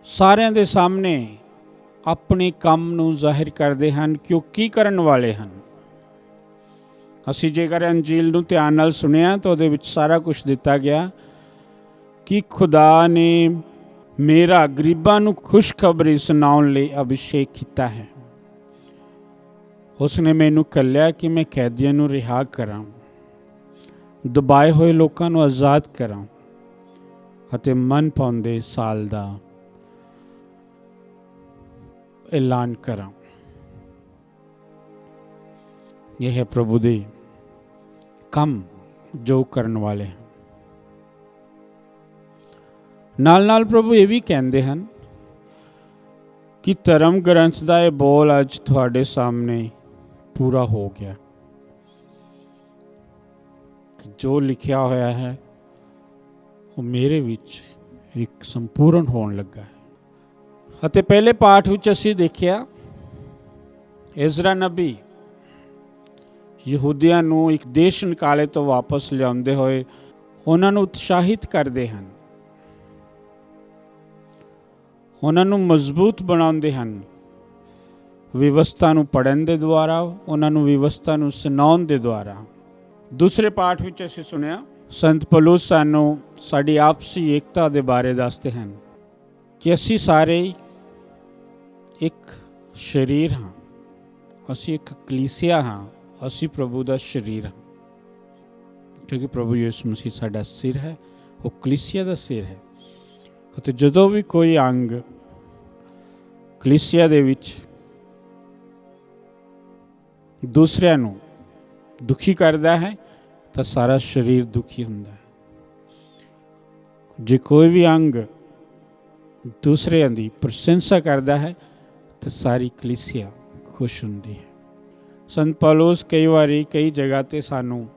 ਸਾਰਿਆਂ ਦੇ ਸਾਹਮਣੇ ਆਪਣੇ ਕੰਮ ਨੂੰ ਜ਼ਾਹਿਰ ਕਰਦੇ ਹਨ ਕਿ ਉਹ ਕੀ ਕਰਨ ਵਾਲੇ ਹਨ। ਅਸੀਂ ਜੇਕਰ ਅੰਜੀਲ ਨੂੰ ਧਿਆਨ ਨਾਲ ਸੁਣਿਆ ਤਾਂ ਉਹਦੇ ਵਿੱਚ ਸਾਰਾ ਕੁਝ ਦਿੱਤਾ ਗਿਆ ਕਿ ਖੁਦਾ ਨੇ ਮੇਰਾ ਗਰੀਬਾਂ ਨੂੰ ਖੁਸ਼ਖਬਰੀ ਸੁਣਾਉਣ ਲਈ ਅਭਿਸ਼ੇਕ ਕੀਤਾ ਹੈ। ਉਸ ਨੇ ਮੈਨੂੰ ਘੱਲਿਆ ਕਿ ਮੈਂ ਕੈਦੀਆਂ ਨੂੰ ਰਿਹਾ ਕਰਾਂ, ਦਬਾਏ ਹੋਏ ਲੋਕਾਂ ਨੂੰ ਆਜ਼ਾਦ ਕਰਾਂ ਅਤੇ ਮਨ ਭਾਉਂਦੇ ਸਾਲ ਦਾ ਐਲਾਨ ਕਰਾਂ। ਇਹ ਹੈ ਪ੍ਰਭੂ ਦੇ ਕੰਮ ਜੋ ਕਰਨ ਵਾਲੇ ਹਨ। ਨਾਲ ਨਾਲ ਪ੍ਰਭੂ ਇਹ ਵੀ ਕਹਿੰਦੇ ਹਨ ਕਿ ਧਰਮ ਗ੍ਰੰਥ ਦਾ ਇਹ ਬੋਲ ਅੱਜ ਤੁਹਾਡੇ ਸਾਹਮਣੇ ਪੂਰਾ ਹੋ ਗਿਆ। ਜੋ ਲਿਖਿਆ ਹੋਇਆ ਹੈ ਉਹ ਮੇਰੇ ਵਿੱਚ ਇੱਕ ਸੰਪੂਰਨ ਹੋਣ ਲੱਗਾ ਹੈ। ਅਤੇ ਪਹਿਲੇ ਪਾਠ ਵਿੱਚ ਅਸੀਂ ਦੇਖਿਆ ਇਜ਼ਰਾ ਨਬੀ ਯਹੂਦੀਆਂ ਨੂੰ ਇੱਕ ਦੇਸ਼ ਨਿਕਾਲੇ ਤੋਂ ਵਾਪਸ ਲਿਆਉਂਦੇ ਹੋਏ ਉਹਨਾਂ ਨੂੰ ਉਤਸ਼ਾਹਿਤ ਕਰਦੇ ਹਨ, ਉਹਨਾਂ ਨੂੰ ਮਜ਼ਬੂਤ ਬਣਾਉਂਦੇ ਹਨ ਵਿਵਸਥਾ ਨੂੰ ਪੜ੍ਹਨ ਦੇ ਦੁਆਰਾ, ਉਹਨਾਂ ਨੂੰ ਵਿਵਸਥਾ ਨੂੰ ਸੁਣਾਉਣ ਦੇ ਦੁਆਰਾ। ਦੂਸਰੇ ਪਾਠ ਵਿੱਚ ਅਸੀਂ ਸੁਣਿਆ ਸੰਤ ਪੌਲੁਸ ਸਾਨੂੰ ਸਾਡੀ ਆਪਸੀ ਏਕਤਾ ਦੇ ਬਾਰੇ ਦੱਸਦੇ ਹਨ ਕਿ ਅਸੀਂ ਸਾਰੇ ਇੱਕ ਸਰੀਰ ਹਾਂ, ਅਸੀਂ ਇੱਕ ਕਲੀਸਿਆ ਹਾਂ, ਅਸੀਂ ਪ੍ਰਭੂ ਦਾ ਸਰੀਰ ਹਾਂ। ਕਿਉਂਕਿ ਪ੍ਰਭੂ ਯਿਸੂ ਮਸੀਹ ਸਾਡਾ ਸਿਰ ਹੈ, ਉਹ ਕਲੀਸਿਆ ਦਾ ਸਿਰ ਹੈ। ਅਤੇ ਜਦੋਂ ਵੀ ਕੋਈ ਅੰਗ ਕਲੀਸਿਆ ਦੇ ਵਿੱਚ ਦੂਸਰਿਆਂ ਨੂੰ ਦੁਖੀ ਕਰਦਾ ਹੈ ਤਾਂ ਸਾਰਾ ਸਰੀਰ ਦੁਖੀ ਹੁੰਦਾ ਹੈ। ਜੇ ਕੋਈ ਵੀ ਅੰਗ ਦੂਸਰਿਆਂ ਦੀ ਪ੍ਰਸ਼ੰਸਾ ਕਰਦਾ ਹੈ ਤਾਂ ਸਾਰੀ ਕਲੀਸਿਆ ਖੁਸ਼ ਹੁੰਦੀ ਹੈ। ਸੰਤ ਪੌਲੁਸ ਕਈ ਵਾਰੀ ਕਈ ਜਗ੍ਹਾ 'ਤੇ ਸਾਨੂੰ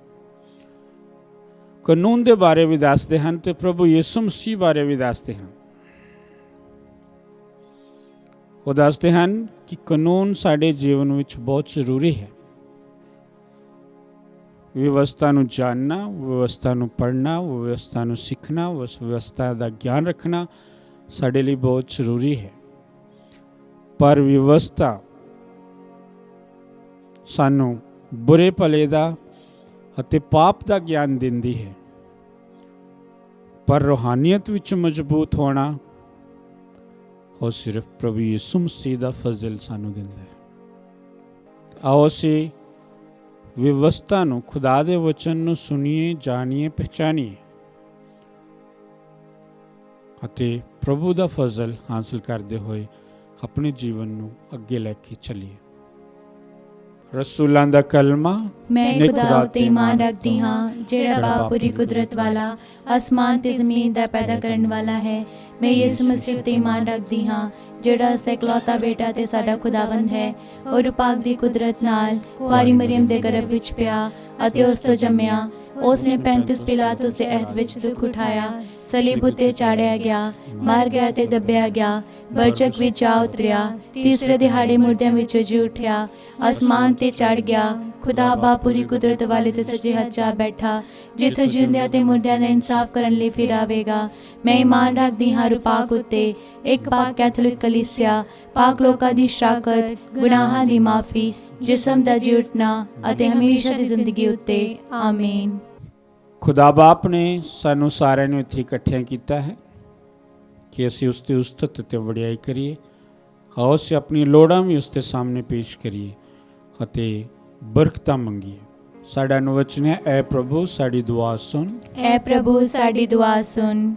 ਕਾਨੂੰਨ ਦੇ ਬਾਰੇ ਵੀ ਦੱਸਦੇ ਹਨ ਤੇ ਪ੍ਰਭੂ ਯਿਸੂ ਮਸੀਹ ਬਾਰੇ ਵੀ ਦੱਸਦੇ ਹਨ। ਉਹ ਦੱਸਦੇ ਹਨ ਕਿ ਕਾਨੂੰਨ ਸਾਡੇ ਜੀਵਨ ਵਿੱਚ ਬਹੁਤ ਜ਼ਰੂਰੀ ਹੈ। ਵਿਵਸਥਾ ਨੂੰ ਜਾਣਨਾ, ਵਿਵਸਥਾ ਨੂੰ ਪੜ੍ਹਨਾ, ਵਿਵਸਥਾ ਨੂੰ ਸਿੱਖਣਾ, ਉਸ ਵਿਵਸਥਾ ਦਾ ਗਿਆਨ ਰੱਖਣਾ ਸਾਡੇ ਲਈ ਬਹੁਤ ਜ਼ਰੂਰੀ ਹੈ। ਪਰ ਵਿਵਸਥਾ ਸਾਨੂੰ ਬੁਰੇ ਭਲੇ ਦਾ ਅਤੇ ਪਾਪ ਦਾ ਗਿਆਨ ਦਿੰਦੀ ਹੈ, ਪਰ ਰੂਹਾਨੀਅਤ ਵਿੱਚ ਮਜ਼ਬੂਤ ਹੋਣਾ ਉਹ ਸਿਰਫ ਪ੍ਰਭੂ ਯਿਸੂ ਮਸੀਹ ਦਾ ਫਜ਼ਲ ਸਾਨੂੰ ਦਿੰਦਾ ਹੈ। ਆਓ ਅਸੀਂ ਵਿਵਸਥਾ ਨੂੰ, ਖੁਦਾ ਦੇ ਵਚਨ ਨੂੰ ਸੁਣੀਏ, ਜਾਣੀਏ, ਪਹਿਚਾਨੀਏ ਅਤੇ ਪ੍ਰਭੂ ਦਾ ਫਜ਼ਲ ਹਾਸਲ ਕਰਦੇ ਹੋਏ ਆਪਣੇ ਜੀਵਨ ਨੂੰ ਅੱਗੇ ਲੈ ਕੇ ਚੱਲੀਏ। ਰਸੂਲਾਂ ਦਾ ਕਲਮਾ। ਮੈਂ ਖੁਦਾ ਉਤੇ ਈਮਾਨ ਰੱਖਦੀ ਹਾਂ ਜਿਹੜਾ ਬਾਪ ਪੂਰੀ ਕੁਦਰਤ ਵਾਲਾ, ਅਸਮਾਨ ਤੇ ਜ਼ਮੀਨ ਦਾ ਪੈਦਾ ਕਰਨ ਵਾਲਾ ਹੈ। ਮੈਂ ਯਿਸੂ ਮਸੀਹ ਉਤੇ ਈਮਾਨ ਰੱਖਦੀ ਹਾਂ ਜਿਹੜਾ ਇਕਲੌਤਾ ਬੇਟਾ ਤੇ ਸਾਡਾ ਖੁਦਾਵੰਦ ਹੈ। ਉਹ ਰੂਪਾਕ ਦੀ ਕੁਦਰਤ ਨਾਲ ਕੁਆਰੀ ਮਰੀਮ ਦੇ ਗਰਭ ਵਿੱਚ ਪਿਆ ਅਤੇ ਉਸ ਤੋਂ ਜੰਮਿਆ। ਉਸਨੇ 35 ਪਿਲਾਤੁਸ ਦੇ ਅਹਿਦ ਵਿੱਚ ਦੁੱਖ ਉਠਾਇਆ, ਸਲੀਬ ਉੱਤੇ ਚਾੜਿਆ ਗਿਆ, ਮਰ ਗਿਆ ਤੇ ਦੱਬਿਆ ਗਿਆ, ਬਰਚਕ ਵਿੱਚ ਜਾ ਉਤਰਿਆ, ਤੀਸਰੇ ਦਿਹਾੜੇ ਮੁਰਦਿਆਂ ਵਿੱਚੋਂ ਜੀ ਉੱਠਿਆ, ਅਸਮਾਨ ਤੇ ਚੜ ਗਿਆ, ਖੁਦਾ ਬਾਪ ਪੂਰੀ ਕੁਦਰਤ ਵਾਲੇ ਦੇ ਸੱਜੇ ਹੱਥ ਜਾ ਬੈਠਾ, ਜਿੱਥੋਂ ਜਿਉਂਦਿਆਂ ਤੇ ਮੁਰਦਿਆਂ ਦਾ ਇਨਸਾਫ ਕਰਨ ਲਈ ਫਿਰ ਆਵੇਗਾ। ਮੈਂ ਈਮਾਨ ਰੱਖਦੀ ਹਾਂ ਰੂਪਾਕ ਉੱਤੇ, ਇੱਕ ਪਾਕ ਕੈਥੋਲਿਕ ਕਲੀਸਿਆ, ਪਾਕ ਲੋਕਾਂ ਦੀ ਸ਼ਰਾਕਤ, ਗੁਨਾਹਾਂ ਦੀ ਮਾਫੀ, ਜਿਸਮ ਦਾ ਜੀ ਉੱਠਣਾ ਅਤੇ ਹਮੇਸ਼ਾ ਦੀ ਜ਼ਿੰਦਗੀ ਉੱਤੇ। ਆਮੀਨ। ਖੁਦਾ ਬਾਪ ਨੇ ਸਾਨੂੰ ਸਾਰਿਆਂ ਨੂੰ ਇੱਥੇ ਇਕੱਠਿਆਂ ਕੀਤਾ ਹੈ ਕਿ ਅਸੀਂ ਉਸ ਦੀ ਉਸਤਤ ਅਤੇ ਵਡਿਆਈ ਕਰੀਏ। ਆਓ ਅਸੀਂ ਆਪਣੀਆਂ ਲੋੜਾਂ ਵੀ ਉਸ ਦੇ ਸਾਹਮਣੇ ਪੇਸ਼ ਕਰੀਏ ਅਤੇ ਬਰਕਤਾਂ ਮੰਗੀਏ। ਸਾਡਾ ਅਨੁਵਚਨ ਹੈ, ਐ ਪ੍ਰਭੂ ਸਾਡੀ ਦੁਆ ਸੁਣ। ਐ ਪ੍ਰਭੂ ਸਾਡੀ ਦੁਆ ਸੁਣ।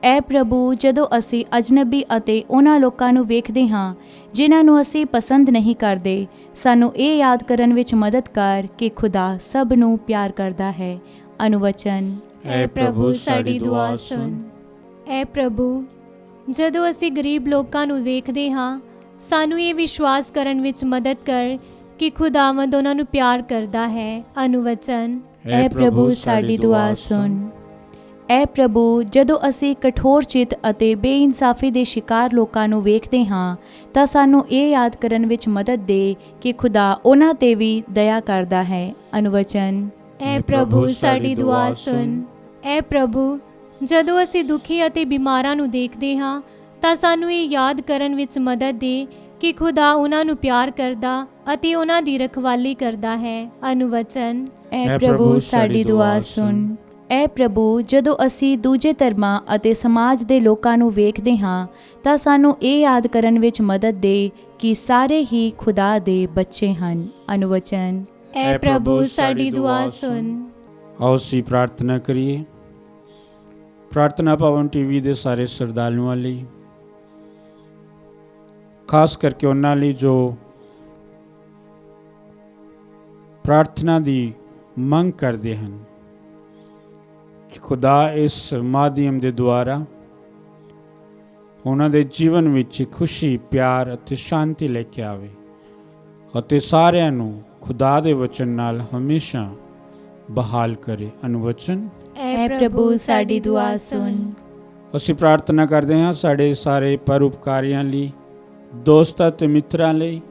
ਐ ਪ੍ਰਭੂ, ਜਦੋਂ ਅਸੀਂ ਅਜਨਬੀ ਅਤੇ ਉਹਨਾਂ ਲੋਕਾਂ ਨੂੰ ਵੇਖਦੇ ਹਾਂ ਜਿਨ੍ਹਾਂ ਨੂੰ ਅਸੀਂ ਪਸੰਦ ਨਹੀਂ ਕਰਦੇ, ਸਾਨੂੰ ਇਹ ਯਾਦ ਕਰਨ ਵਿੱਚ ਮਦਦ ਕਰ ਕਿ ਖੁਦਾ ਸਭ ਨੂੰ ਪਿਆਰ ਕਰਦਾ ਹੈ। ਅਨੁਵਚਨ। ਐ ਪ੍ਰਭੂ ਸਾਡੀ ਦੁਆ ਸੁਣ। ਐ ਪ੍ਰਭੂ, ਜਦੋਂ ਅਸੀਂ ਗਰੀਬ ਲੋਕਾਂ ਨੂੰ ਵੇਖਦੇ ਹਾਂ, ਸਾਨੂੰ ਇਹ ਵਿਸ਼ਵਾਸ ਕਰਨ ਵਿੱਚ ਮਦਦ ਕਰ ਕਿ ਖੁਦਾਵੰਦ ਉਹਨਾਂ ਨੂੰ ਪਿਆਰ ਕਰਦਾ ਹੈ। ਅਨੁਵਚਨ। ਐ ਪ੍ਰਭੂ ਸਾਡੀ ਦੁਆ ਸੁਣ। ਐ ਪ੍ਰਭੂ, ਜਦੋਂ ਅਸੀਂ ਕਠੋਰ ਚਿੱਤ ਅਤੇ ਬੇਇਨਸਾਫੀ ਦੇ ਸ਼ਿਕਾਰ ਲੋਕਾਂ ਨੂੰ ਵੇਖਦੇ ਹਾਂ ਤਾਂ ਸਾਨੂੰ ਇਹ ਯਾਦ ਕਰਨ ਵਿੱਚ ਮਦਦ ਦੇ ਕਿ ਖੁਦਾ ਉਹਨਾਂ ਤੇ ਵੀ ਦਇਆ ਕਰਦਾ ਹੈ। ਅਨੁਵਚਨ। ਐ ਪ੍ਰਭੂ ਸਾਡੀ ਦੁਆ ਸੁਣ। ਐ ਪ੍ਰਭੂ, ਜਦੋਂ ਅਸੀਂ ਦੁਖੀ ਅਤੇ ਬਿਮਾਰਾਂ ਨੂੰ ਦੇਖਦੇ ਹਾਂ ਤਾਂ ਸਾਨੂੰ ਇਹ ਯਾਦ ਕਰਨ ਵਿੱਚ ਮਦਦ ਦੇ ਕਿ ਖੁਦਾ ਉਹਨਾਂ ਨੂੰ ਪਿਆਰ ਕਰਦਾ ਅਤੇ ਉਹਨਾਂ ਦੀ ਰਖਵਾਲੀ ਕਰਦਾ ਹੈ। ਅਨੁਵਚਨ। ਐ ਪ੍ਰਭੂ ਸਾਡੀ ਦੁਆ ਸੁਣ। ਐ ਪ੍ਰਭੂ, ਜਦੋਂ ਅਸੀਂ ਦੂਜੇ ਧਰਮਾਂ ਅਤੇ ਸਮਾਜ ਦੇ ਲੋਕਾਂ ਨੂੰ ਵੇਖਦੇ ਹਾਂ ਤਾਂ ਸਾਨੂੰ ਇਹ ਯਾਦ ਕਰਨ ਵਿੱਚ ਮਦਦ ਦੇ ਕਿ ਸਾਰੇ ਹੀ ਖੁਦਾ ਦੇ ਬੱਚੇ ਹਨ। ਅਨੁਵਚਨ। ਐ ਪ੍ਰਭੂ ਸਾਡੀ ਦੁਆ ਸੁਣ। ਆਓ ਅਸੀਂ ਪ੍ਰਾਰਥਨਾ ਕਰੀਏ। ਪ੍ਰਾਰਥਨਾ ਭਵਨ ਟੀਵੀ ਦੇ ਸਾਰੇ ਸ਼ਰਧਾਲੂਆਂ ਲਈ, ਖਾਸ ਕਰਕੇ ਉਹਨਾਂ ਲਈ ਜੋ ਪ੍ਰਾਰਥਨਾ ਦੀ ਮੰਗ ਕਰਦੇ ਹਨ ਕਿ ਖੁਦਾ ਇਸ ਮਾਧਿਅਮ ਦੇ ਦੁਆਰਾ ਉਹਨਾਂ ਦੇ ਜੀਵਨ ਵਿੱਚ ਖੁਸ਼ੀ, ਪਿਆਰ ਅਤੇ ਸ਼ਾਂਤੀ ਲੈ ਕੇ ਆਵੇ ਅਤੇ ਸਾਰਿਆਂ ਨੂੰ ਖੁਦਾ ਦੇ ਵਚਨ ਨਾਲ ਹਮੇਸ਼ਾ ਬਹਾਲ ਕਰੇ। ਅਨੁਵਚਨ। ਐ ਪ੍ਰਭੂ ਸਾਡੀ ਦੁਆ ਸੁਣ। ਅਸੀਂ ਪ੍ਰਾਰਥਨਾ ਕਰਦੇ ਹਾਂ ਸਾਡੇ ਸਾਰੇ ਪਰਉਪਕਾਰੀਆਂ ਲਈ, ਦੋਸਤਾਂ ਅਤੇ ਮਿੱਤਰਾਂ ਲਈ,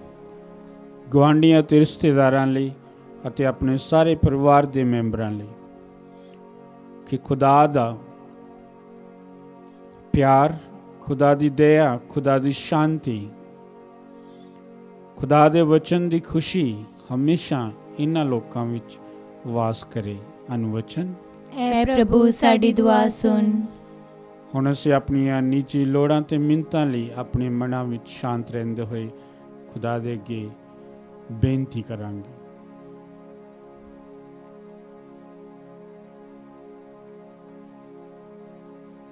ਗੁਆਂਢੀਆਂ ਅਤੇ ਰਿਸ਼ਤੇਦਾਰਾਂ ਲਈ ਅਤੇ ਆਪਣੇ ਸਾਰੇ ਪਰਿਵਾਰ ਦੇ ਮੈਂਬਰਾਂ ਲਈ ਕਿ ਖੁਦਾ ਦਾ ਪਿਆਰ, ਖੁਦਾ ਦੀ ਦਇਆ, ਖੁਦਾ ਦੀ ਸ਼ਾਂਤੀ, ਖੁਦਾ ਦੇ ਵਚਨ ਦੀ ਖੁਸ਼ੀ ਹਮੇਸ਼ਾ ਇਹਨਾਂ ਲੋਕਾਂ ਵਿੱਚ ਵਾਸ ਕਰੇ। ਅਨੁਵਚਨ। ਐ ਪ੍ਰਭੂ ਸਾਡੀ ਦੁਆ ਸੁਣ। ਹੁਣ ਅਸੀਂ ਆਪਣੀਆਂ ਨਿੱਜੀ ਲੋੜਾਂ ਤੇ ਮਿੰਨਤਾਂ ਲਈ ਆਪਣੇ ਮਨਾਂ ਵਿੱਚ ਸ਼ਾਂਤ ਰਹਿੰਦੇ ਹੋਏ ਖੁਦਾ ਦੇ ਅੱਗੇ ਬੇਨਤੀ ਕਰਾਂਗੇ।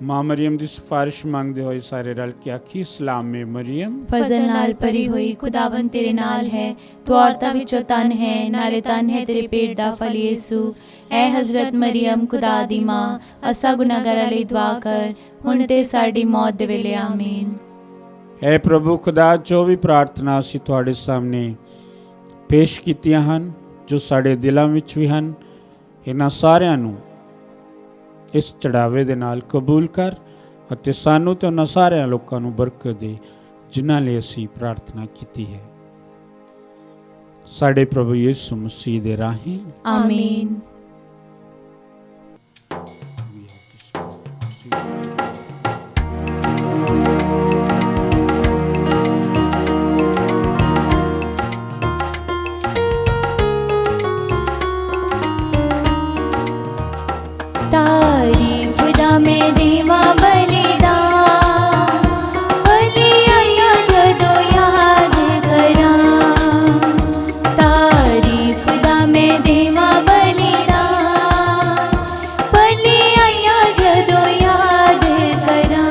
ਮਾਂ ਮਰੀਮ ਦੀ ਸਿਫਾਰਿਸ਼ ਮੰਗਦੇ ਹੋਏ ਸਾਰੇ ਰਲ ਕੇ ਆਖੀ, ਸਲਾਮੇ ਮਰੀਮ, ਫਜ਼ਲ ਨਾਲ ਭਰੀ ਹੋਈ, ਖੁਦਾਵੰਦ ਤੇਰੇ ਨਾਲ ਹੈ। ਤੂੰ ਔਰਤਾਂ ਵਿੱਚੋਂ ਧਨ ਹੈ, ਨਾਲੇ ਧਨ ਹੈ ਤੇਰੇ ਪੇਟ ਦਾ ਫਲ ਯਿਸੂ। ਐ ਹਜ਼ਰਤ ਮਰੀਮ, ਖੁਦਾ ਦੀ ਮਾਂ, ਅਸਾਂ ਗੁਨਾਹਗਾਰਾਂ ਲਈ ਦੁਆ ਕਰ, ਹੁਣ ਤੇ ਸਾਡੀ ਮੌਤ ਦੇ ਵੇਲੇ ਆਮੀਨ। ਐ ਪ੍ਰਭੂ ਖੁਦਾ, ਜੋ ਵੀ ਪ੍ਰਾਰਥਨਾ ਅਸੀਂ ਤੁਹਾਡੇ ਸਾਹਮਣੇ ਪੇਸ਼ ਕੀਤੀਆਂ ਹਨ, ਜੋ ਸਾਡੇ ਦਿਲਾਂ ਵਿੱਚ ਵੀ ਹਨ, ਇਹਨਾਂ ਸਾਰਿਆਂ ਨੂੰ ਇਸ ਚੜਾਵੇ ਦੇ ਨਾਲ ਕਬੂਲ ਕਰ ਅਤੇ ਸਾਨੂੰ ਤੇ ਉਹਨਾਂ ਸਾਰਿਆਂ ਲੋਕਾਂ ਨੂੰ ਬਰਕਤ ਦੇ ਜਿਨ੍ਹਾਂ ਲਈ ਅਸੀਂ ਪ੍ਰਾਰਥਨਾ ਕੀਤੀ ਹੈ, ਸਾਡੇ ਪ੍ਰਭੂ ਯਿਸੂ ਮਸੀਹ ਦੇ ਰਾਹੀਂ ਆਮੀਨ। तारीफ दा मैं देवा बलिदान, भली आया जदों याद करां। तारीफ दा मैं देवा बलिदान, भली आया जदों याद करां।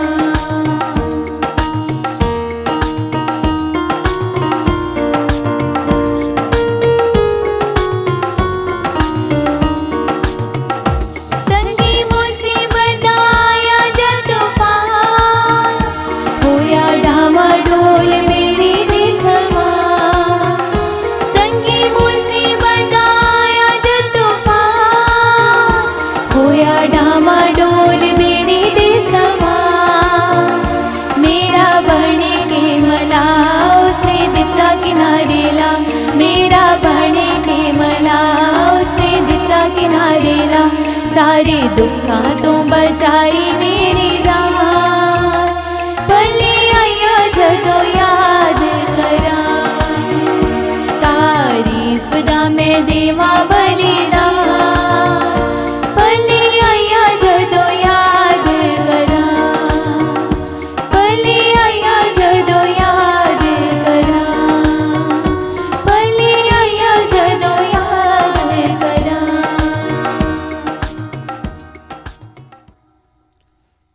सारे दुखों तो बचाई मेरी जान, भली आया जदों याद करां। तारीफ दा मैं देवा बलिदान, भली आया जदों याद करां, भली आया जदों याद करां, भली आया जदों याद करां।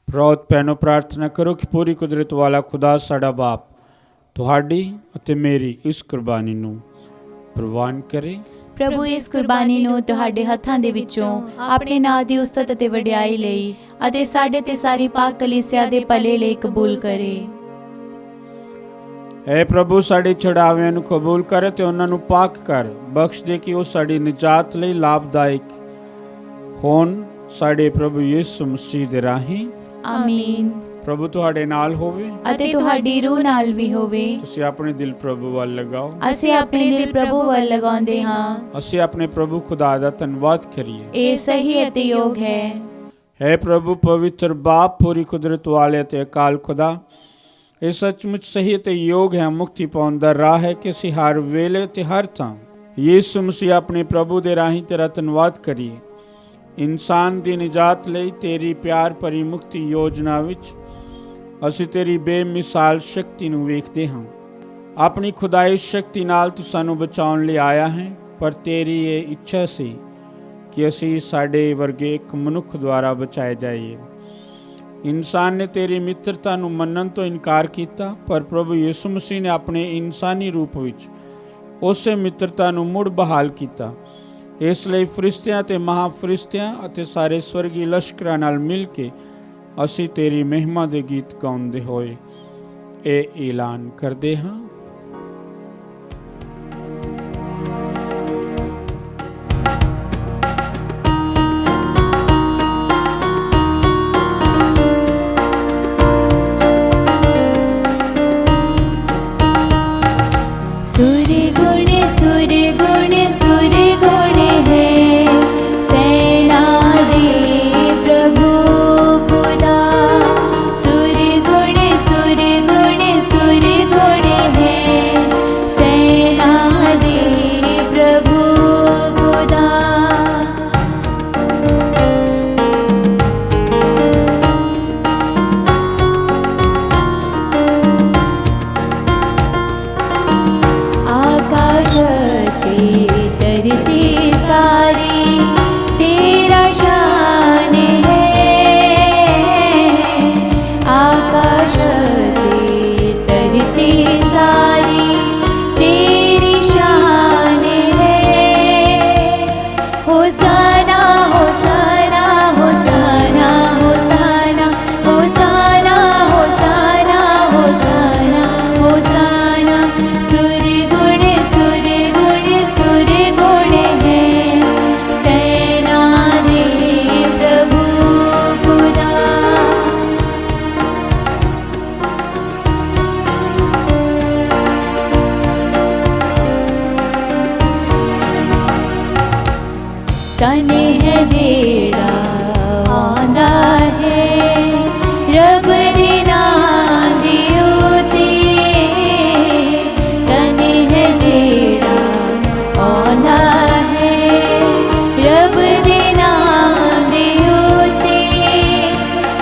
ਪ੍ਰੋਤ ਭੈਣੋ, ਪ੍ਰਾਰਥਨਾ ਕਰੋ ਕਿ ਪੂਰੀ ਕੁਦਰਤ ਵਾਲਾ ਖੁਦਾ ਸਾਡਾ ਬਾਪ ਤੁਹਾਡੀ ਅਤੇ ਮੇਰੀ ਇਸ ਕੁਰਬਾਨੀ ਨੂੰ ਪ੍ਰਵਾਨ ਕਰੇ। ਪ੍ਰਭੂ ਇਸ ਕੁਰਬਾਨੀ ਨੂੰ ਤੁਹਾਡੇ ਹੱਥਾਂ ਦੇ ਵਿੱਚੋਂ ਆਪਣੇ ਨਾਂ ਦੀ ਉਸਤਤ ਅਤੇ ਵਡਿਆਈ ਲਈ ਅਤੇ ਸਾਡੇ ਤੇ ਸਾਰੀ ਪਾਕ ਕਲੀਸਿਆ ਦੇ ਭਲੇ ਲਈ ਕਬੂਲ ਕਰੇ। ਐ ਪ੍ਰਭੂ, ਸਾਡੇ ਚੜਾਵਿਆਂ ਨੂੰ ਕਬੂਲ ਕਰ ਤੇ ਉਹਨਾਂ ਨੂੰ ਪਾਕ ਕਰ, ਬਖਸ਼ ਦੇ ਕਿ ਉਹ ਸਾਡੀ ਨਿਜਾਤ ਲਈ ਲਾਭਦਾਇਕ ਹੋਣ, ਸਾਡੇ ਪ੍ਰਭੂ ਯਿਸੂ ਮਸੀਹ ਦੇ ਰਾਹੀਂ ਆਮੀਨ। ਪ੍ਰਭੂ ਤੁਹਾਡੇ ਨਾਲ ਹੋਵੇ ਅਤੇ ਤੁਹਾਡੀ ਰੂਹ ਨਾਲ ਵੀ ਹੋਵੇ। ਤੁਸੀਂ ਆਪਣੇ ਦਿਲ ਪ੍ਰਭੂ ਵੱਲ ਲਗਾਓ। ਅਸੀਂ ਆਪਣੇ ਦਿਲ ਪ੍ਰਭੂ ਵੱਲ ਲਗਾਉਂਦੇ ਹਾਂ। ਅਸੀਂ ਆਪਣੇ ਪ੍ਰਭੂ ਖੁਦਾ ਦਾ ਧੰਨਵਾਦ ਕਰੀਏ। ਇਹ ਸਹੀ ਅਤੇ ਯੋਗ ਹੈ। ਹੈ ਪ੍ਰਭੂ ਪਵਿੱਤਰ ਬਾਪ, ਪੂਰੀ ਕੁਦਰਤ ਵਾਲੇ ਅਤੇ ਅਕਾਲ ਖੁਦਾ, ਇਹ ਸੱਚਮੁੱਚ ਸਹੀ ਅਤੇ ਯੋਗ ਹੈ, ਮੁਕਤੀ ਪਾਉਣ ਦਾ ਰਾਹ ਹੈ ਕਿ ਅਸੀਂ ਹਰ ਵੇਲੇ ਤੇ ਹਰ ਥਾਂ ਯਿਸੂ ਮਸੀਹ ਆਪਣੇ ਪ੍ਰਭੂ ਦੇ ਰਾਹੀਂ ਤੇਰਾ ਧੰਨਵਾਦ ਕਰੀਏ। ਇਨਸਾਨ ਦੀ ਨਿਜਾਤ ਲਈ ਤੇਰੀ ਪਿਆਰ ਭਰੀ ਮੁਕਤੀ ਯੋਜਨਾ ਵਿੱਚ ਅਸੀਂ ਤੇਰੀ ਬੇਮਿਸਾਲ ਸ਼ਕਤੀ ਨੂੰ ਵੇਖਦੇ ਹਾਂ। ਆਪਣੀ ਖੁਦਾਈ ਸ਼ਕਤੀ ਨਾਲ ਤੂੰ ਸਾਨੂੰ ਬਚਾਉਣ ਲਈ ਆਇਆ ਹੈ, ਪਰ ਤੇਰੀ ਇਹ ਇੱਛਾ ਸੀ ਕਿ ਅਸੀਂ ਸਾਡੇ ਵਰਗੇ ਇੱਕ ਮਨੁੱਖ ਦੁਆਰਾ ਬਚਾਏ ਜਾਈਏ। ਇਨਸਾਨ ਨੇ ਤੇਰੀ ਮਿੱਤਰਤਾ ਨੂੰ ਮੰਨਣ ਤੋਂ ਇਨਕਾਰ ਕੀਤਾ, ਪਰ ਪ੍ਰਭੂ ਯਿਸੂ ਮਸੀਹ ਨੇ ਆਪਣੇ ਇਨਸਾਨੀ ਰੂਪ ਵਿੱਚ ਉਸੇ ਮਿੱਤਰਤਾ ਨੂੰ ਮੁੜ ਬਹਾਲ ਕੀਤਾ। ਇਸ ਲਈ ਫਰਿਸ਼ਤਿਆਂ ਤੇ ਮਹਾਫਰਿਸ਼ਤਿਆਂ ਅਤੇ ਸਾਰੇ ਸਵਰਗੀ ਲਸ਼ਕਰਾਂ ਨਾਲ ਮਿਲ ਕੇ ਅਸੀਂ ਤੇਰੀ ਮਹਿਮਾ ਦੇ ਗੀਤ ਗਾਉਂਦੇ ਹੋਏ ਇਹ ਐਲਾਨ ਕਰਦੇ ਹਾਂ। सुर गुण है। है जेड़ा आंदा है रब दे नाम दी उते धन है जेड़ा आंदा है रब दे नाम दी उते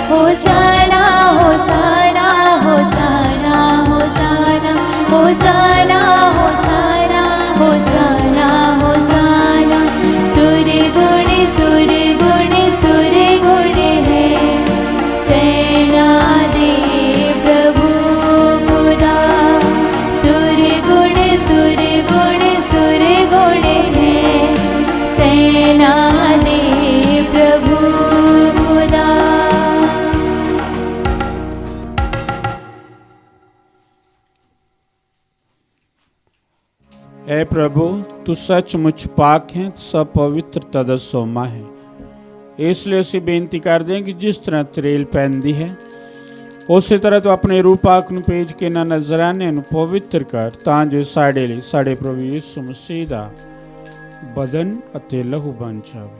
होसाना होसाना होसाना होसाना होसाना होसाना होसाना होसाना सुर गुण है सेना दे प्रभु खुदा सुर गुण है सेना दे प्रभु खुदा। ऐ प्रभु तू सचमुच पाक है, सब पवित्रता दा सोमा है। इसलिए ਅਸੀਂ ਬੇਨਤੀ ਕਰਦੇ ਹਾਂ ਕਿ ਜਿਸ ਤਰ੍ਹਾਂ ਤਰੇਲ ਪੈਂਦੀ ਹੈ ਉਸੇ ਤਰ੍ਹਾਂ ਤੂੰ ਆਪਣੇ ਰੂਪਾਕ ਨੂੰ ਭੇਜ ਕੇ ਇਹਨਾਂ ਨਜ਼ਰਾਨਿਆਂ ਨੂੰ ਪਵਿੱਤਰ ਕਰ ਤਾਂ ਜੋ ਸਾਡੇ ਲਈ ਸਾਡੇ ਪ੍ਰਭੂ ਯਿਸੂ ਮਸੀਹ ਦਾ ਬਦਨ ਅਤੇ ਲਹੂ ਬਣ ਜਾਵੇ।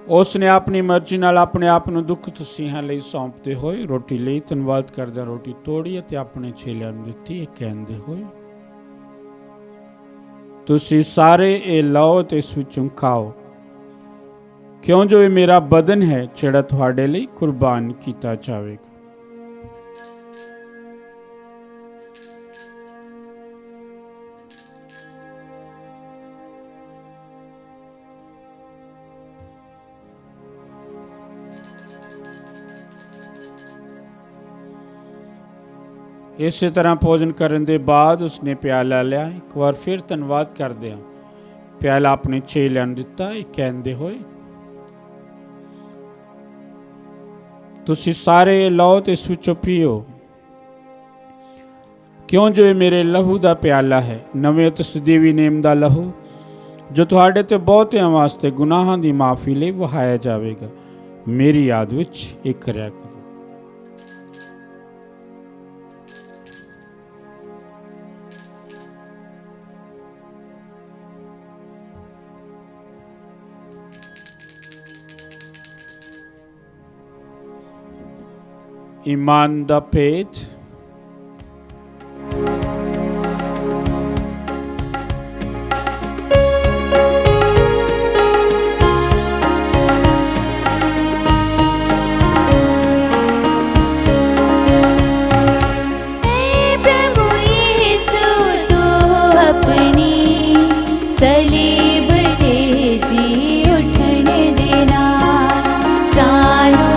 ਉਸ ਨੇ ਆਪਣੀ ਮਰਜ਼ੀ ਨਾਲ ਆਪਣੇ ਆਪ ਨੂੰ ਦੁੱਖ ਤਸੀਹਾਂ ਲਈ ਸੌਂਪਦੇ ਹੋਏ ਰੋਟੀ ਲਈ ਧੰਨਵਾਦ ਕਰਦਾ ਰੋਟੀ ਤੋੜੀ ਅਤੇ ਆਪਣੇ ਚੇਲਿਆਂ ਨੂੰ ਦਿੱਤੀ ਇਹ ਕਹਿੰਦੇ ਹੋਏ ਤੁਸੀਂ ਸਾਰੇ ਇਹ ਲਓ ਤੇ ਇਸ ਵਿੱਚੋਂ ਖਾਓ ਕਿਉਂ ਜੋ ਇਹ ਮੇਰਾ ਬਦਨ ਹੈ ਜਿਹੜਾ ਤੁਹਾਡੇ ਲਈ ਕੁਰਬਾਨ ਕੀਤਾ ਜਾਵੇਗਾ। ਇਸੇ ਤਰ੍ਹਾਂ ਭੋਜਨ ਕਰਨ ਦੇ ਬਾਅਦ ਉਸਨੇ ਪਿਆਲਾ ਲਿਆ ਇੱਕ ਵਾਰ ਫਿਰ ਧੰਨਵਾਦ ਕਰਦਿਆਂ ਪਿਆਲਾ ਆਪਣੇ ਚੇਲਿਆਂ ਨੂੰ ਦਿੱਤਾ ਇਹ ਕਹਿੰਦੇ ਹੋਏ ਤੁਸੀਂ ਸਾਰੇ ਲਓ ਤੇ ਇਸ ਵਿੱਚੋਂ ਪੀਓ ਕਿਉਂ ਜੋ ਇਹ ਮੇਰੇ ਲਹੂ ਦਾ ਪਿਆਲਾ ਹੈ ਨਵੇਂ ਅਤੇ ਸਦੀਵੀ ਨੇਮ ਦਾ ਲਹੂ ਜੋ ਤੁਹਾਡੇ ਤੇ ਬਹੁਤਿਆਂ ਵਾਸਤੇ ਗੁਨਾਹਾਂ ਦੀ ਮਾਫੀ ਲਈ ਵਹਾਇਆ ਜਾਵੇਗਾ ਮੇਰੀ ਯਾਦ ਵਿੱਚ ਇਹ ਕਰਿਆ ਕਰੋ। ईमान दा भेद प्रभु यीशु तू अपनी सलीब ते जी उठन देना सानू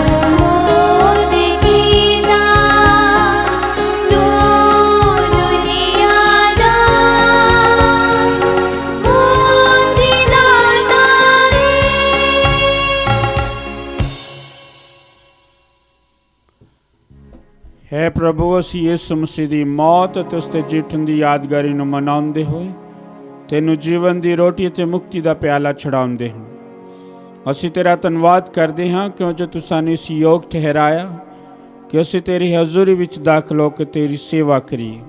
है प्रभु असी यीशु मसीह दी मौत ਅਤੇ ਉਸਦੇ ਜੀਵਨ ਦੀ ਯਾਦਗਾਰੀ ਨੂੰ ਮਨਾਉਂਦੇ ਹੋਏ ਤੈਨੂੰ ਜੀਵਨ ਦੀ ਰੋਟੀ ਅਤੇ ਮੁਕਤੀ ਦਾ ਪਿਆਲਾ ਛਡਾਉਂਦੇ ਹਾਂ। ਅਸੀਂ ਤੇਰਾ ਧੰਨਵਾਦ ਕਰਦੇ ਹਾਂ ਕਿਉਂ ਜੋ ਤੂੰ ਸਾਨੂੰ ਇਸ ਯੋਗ ਠਹਿਰਾਇਆ ਕਿ ਅਸੀਂ ਤੇਰੀ ਹਜ਼ੂਰੀ ਵਿੱਚ ਦਾਖਲ ਹੋ ਕੇ ਤੇਰੀ ਸੇਵਾ ਕਰੀਏ।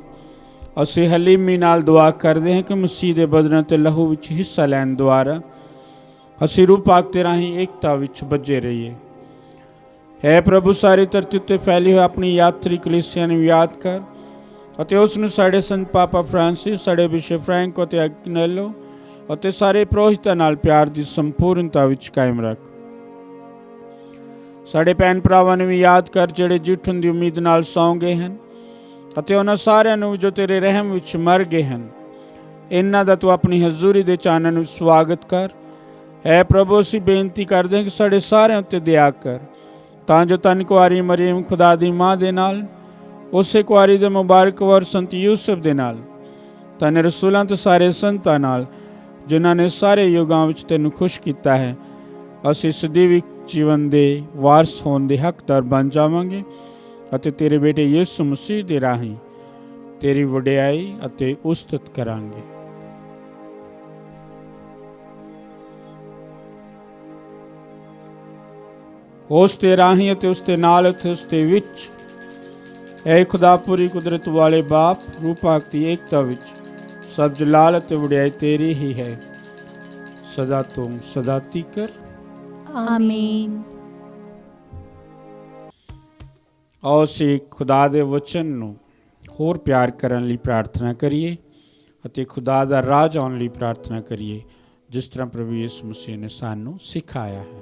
ਅਸੀਂ ਹਲੀਮੀ ਨਾਲ ਦੁਆ ਕਰਦੇ ਹਾਂ ਕਿ ਮਸੀਹ ਦੇ ਬਦਨ ਅਤੇ ਲਹੂ ਵਿੱਚ ਹਿੱਸਾ ਲੈਣ ਦੁਆਰਾ ਅਸੀਂ ਰੂਹ ਪਾਕ ਦੇ ਰਾਹੀਂ ਏਕਤਾ ਵਿੱਚ ਬੱਝੇ ਰਹੀਏ। है प्रभु सारी धरती उत्ते फैली हुई अपनी यात्री कलीसिया ने याद कर ਅਤੇ ਉਸ ਨੂੰ ਸਾਡੇ ਸੰਤ ਪਾਪਾ ਫਰਾਂਸਿਸ ਸਾਡੇ ਬਿਸ਼ਪ ਫਰੈਂਕੋ ਅਤੇ ਅਗਨੈਲੋ ਅਤੇ ਸਾਰੇ ਪ੍ਰੋਹਿਤਾਂ ਨਾਲ ਪਿਆਰ ਦੀ ਸੰਪੂਰਨਤਾ ਵਿੱਚ ਕਾਇਮ ਰੱਖ। ਸਾਡੇ ਭੈਣ ਭਰਾਵਾਂ ਨੂੰ ਵੀ ਯਾਦ ਕਰ ਜਿਹੜੇ ਜਿੱਠਣ ਦੀ ਉਮੀਦ ਨਾਲ ਸੌਂ ਗਏ ਹਨ ਅਤੇ ਉਹਨਾਂ ਸਾਰਿਆਂ ਨੂੰ ਜੋ ਤੇਰੇ ਰਹਿਮ ਵਿੱਚ ਮਰ ਗਏ ਹਨ ਇਹਨਾਂ ਦਾ ਤੂੰ ਆਪਣੀ ਹਜ਼ੂਰੀ ਦੇ ਚਾਨਣ ਵਿੱਚ ਸਵਾਗਤ ਕਰ। ਹੈ ਪ੍ਰਭੂ ਅਸੀਂ ਬੇਨਤੀ ਕਰਦੇ ਹਾਂ ਕਿ ਸਾਡੇ ਸਾਰਿਆਂ ਉੱਤੇ ਦਇਆ ਕਰ ਤਾਂ ਜੋ ਧੰਨ ਕੁਆਰੀ ਮਰੀਮ ਖੁਦਾ ਦੀ ਮਾਂ ਦੇ ਨਾਲ ਉਸੇ ਕੁਆਰੀ ਦੇ ਮੁਬਾਰਕ ਵਰ ਸੰਤ ਯੂਸਫ ਦੇ ਨਾਲ ਧੰਨ ਰਸੂਲਾਂ ਤੇ ਸਾਰੇ ਸੰਤਾਂ ਨਾਲ ਜਿਨ੍ਹਾਂ ਨੇ ਸਾਰੇ ਯੁਗਾਂ ਵਿੱਚ ਤੈਨੂੰ ਖੁਸ਼ ਕੀਤਾ ਹੈ ਅਸੀਂ ਸਦੀਵੀ ਜੀਵਨ ਦੇ ਵਾਰਸ ਹੋਣ ਦੇ ਹੱਕਦਾਰ ਬਣ ਜਾਵਾਂਗੇ ਅਤੇ ਤੇਰੇ ਬੇਟੇ ਯਿਸੂ ਮਸੀਹ ਦੇ ਰਾਹੀਂ ਤੇਰੀ ਵਡਿਆਈ ਅਤੇ ਉਸਤਤ ਕਰਾਂਗੇ। ਉਸ ਦੇ ਰਾਹੀਂ ਅਤੇ ਉਸ ਦੇ ਨਾਲ ਅਤੇ ਉਸ ਦੇ ਵਿੱਚ ऐ खुदा पूरी कुदरत वाले बाप रूपाक की एकता विच सब जलाल ਅਤੇ ਵਡਿਆਈ तेरी ही है ਸਦਾ ਤੋਂ ਸਦਾ ਤੀਕਰ। ਆਮੀਨ। ਆਓ ਅਸੀਂ ਖੁਦਾ ਦੇ ਵਚਨ ਨੂੰ ਹੋਰ ਪਿਆਰ ਕਰਨ ਲਈ ਪ੍ਰਾਰਥਨਾ ਕਰੀਏ ਅਤੇ ਖੁਦਾ ਦਾ ਰਾਜ ਆਉਣ ਲਈ ਪ੍ਰਾਰਥਨਾ ਕਰੀਏ, ਜਿਸ ਤਰ੍ਹਾਂ ਪ੍ਰਭੂ ਯਿਸੂ ਮਸੀਹ ਨੇ ਸਾਨੂੰ ਸਿਖਾਇਆ ਹੈ।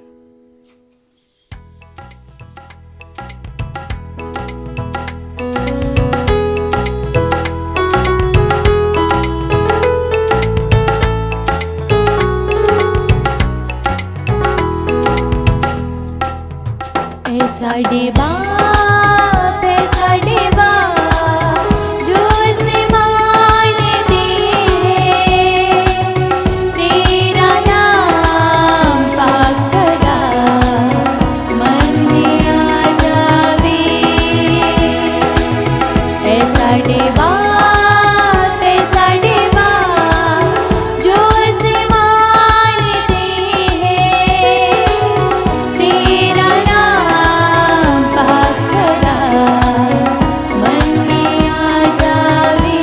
साढ़े बाप है साढ़े बाप जो आसमान दे है, तेरा नाम पाक सदा मन में आ जावे। है साढ़े बाप है साढ़े बाप जो आसमान दे है, तेरा पाक सदा मन में आ जावे।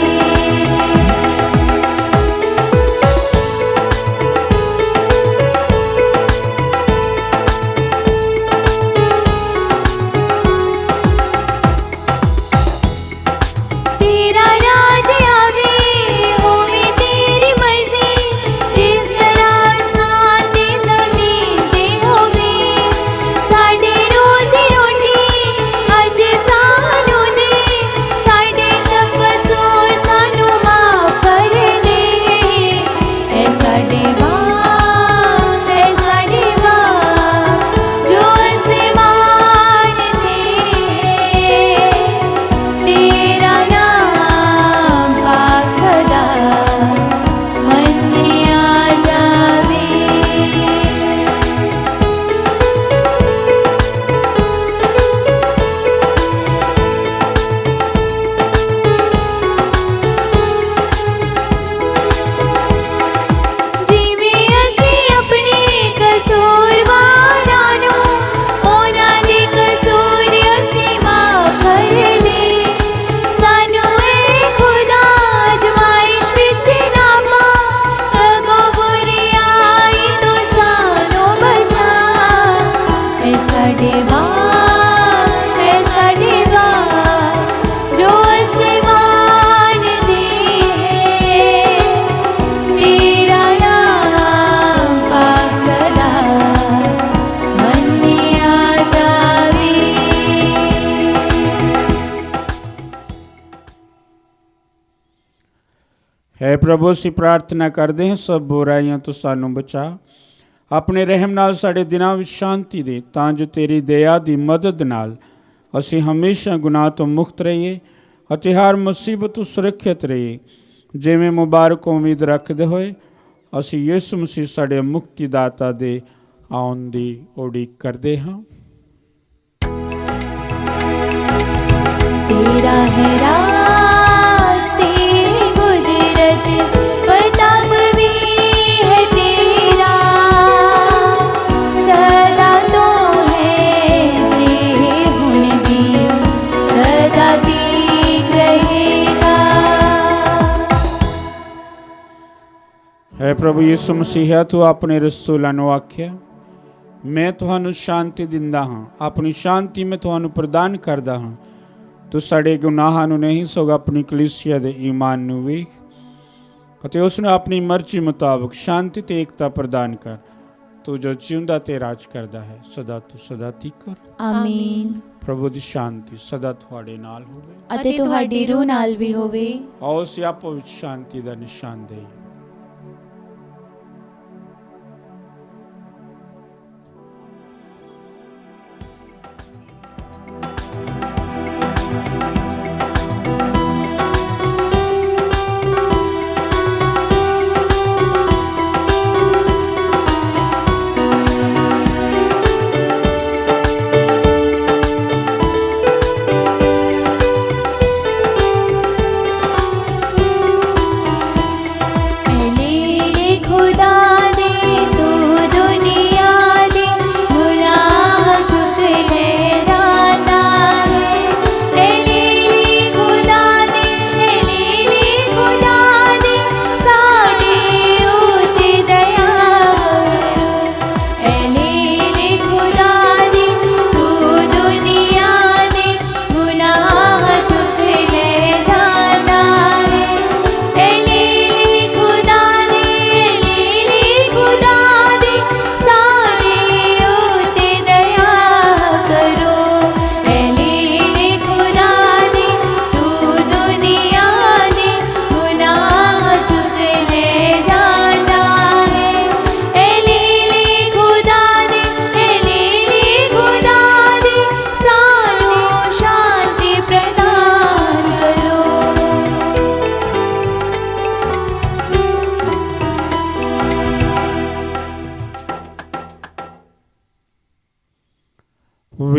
तेरा राज आवे होवे तेरी मर्जी, जिस तरह आसमान ते ज़मीन ते होवे। साडे रोज़ी रोटी अज सानू दे, साडे सब कसूर सानू माफ कर दे। ऐ साडे बाप जो आसमान दे है, तेरा नाम पाक सदा मन में आ जावे। जिवें असीं अपने कसूरवारां नूं उन्हां दे कसूर असीं माफ कर दे। सानू ऐ खुदा अजमाइश विच ना पा, सगों बुराई तो सानू बचा। ऐ साडे बाप जो आसमान दे है, तेरा नाम पाक सदा मन में आ जावे। ਹੈ ਪ੍ਰਭੂ, ਅਸੀਂ ਪ੍ਰਾਰਥਨਾ ਕਰਦੇ ਹਾਂ ਸਭ ਬੁਰਾਈਆਂ ਤੋਂ ਸਾਨੂੰ ਬਚਾ, ਆਪਣੇ ਰਹਿਮ ਨਾਲ ਸਾਡੇ ਦਿਨਾਂ ਵਿੱਚ ਸ਼ਾਂਤੀ ਦੇ, ਤਾਂ ਜੋ ਤੇਰੀ ਦਇਆ ਦੀ ਮਦਦ ਨਾਲ ਅਸੀਂ ਹਮੇਸ਼ਾ ਗੁਨਾਹ ਤੋਂ ਮੁਕਤ ਰਹੀਏ ਅਤੇ ਹਰ ਮੁਸੀਬਤ ਤੋਂ ਸੁਰੱਖਿਅਤ ਰਹੀਏ। ਜਿਵੇਂ ਮੁਬਾਰਕ ਉਮੀਦ ਰੱਖਦੇ ਹੋਏ ਅਸੀਂ ਯਿਸੂ ਮਸੀਹ ਸਾਡੇ ਮੁਕਤੀਦਾਤਾ ਦੇ ਆਉਣ ਦੀ ਉਡੀਕ ਕਰਦੇ ਹਾਂ। तेरा है राज तेरी कुदरत प्रताप भी है तेरा, सदा तो है ते हुण भी सदा दीक रहेगा। ਹੈ ਪ੍ਰਭੂ ਯਿਸੂ ਮਸੀਹਾ, ਤੂੰ ਆਪਣੇ ਰਸੂਲਾਂ ਨੂੰ ਆਖਿਆ, ਮੈਂ ਤੁਹਾਨੂੰ ਸ਼ਾਂਤੀ ਦਿੰਦਾ ਹਾਂ, ਆਪਣੀ ਸ਼ਾਂਤੀ ਮੈਂ ਤੁਹਾਨੂੰ ਪ੍ਰਦਾਨ ਕਰਦਾ ਹਾਂ। ਤੂੰ ਸਾਡੇ ਗੁਨਾਹਾਂ ਨੂੰ ਨਹੀਂ, ਸਗੋਂ ਆਪਣੀ ਕਲੀਸਿਆ ਦੇ ਈਮਾਨ ਨੂੰ ਵੇਖ ਅਤੇ ਉਸ ਨੂੰ ਆਪਣੀ ਮਰਜ਼ੀ ਮੁਤਾਬਕ ਸ਼ਾਂਤੀ ਤੇ ਏਕਤਾ ਪ੍ਰਦਾਨ ਕਰ। ਤੂੰ ਜੋ ਜਿਉਂਦਾ ਤੇ ਰਾਜ ਕਰਦਾ ਹੈ ਸਦਾ ਤੋਂ ਸਦਾ ਤੀਕਰ। ਆਮੀਨ। ਪ੍ਰਭੂ ਦੀ ਸ਼ਾਂਤੀ ਸਦਾ ਤੁਹਾਡੇ ਨਾਲ ਹੋਵੇ ਅਤੇ ਤੁਹਾਡੀ ਰੂਹ ਨਾਲ ਵੀ ਹੋਵੇ। ਆਓ ਅਸੀਂ ਆਪੋ ਵਿੱਚ ਸ਼ਾਂਤੀ ਦਾ ਨਿਸ਼ਾਨ ਦੇਈਏ।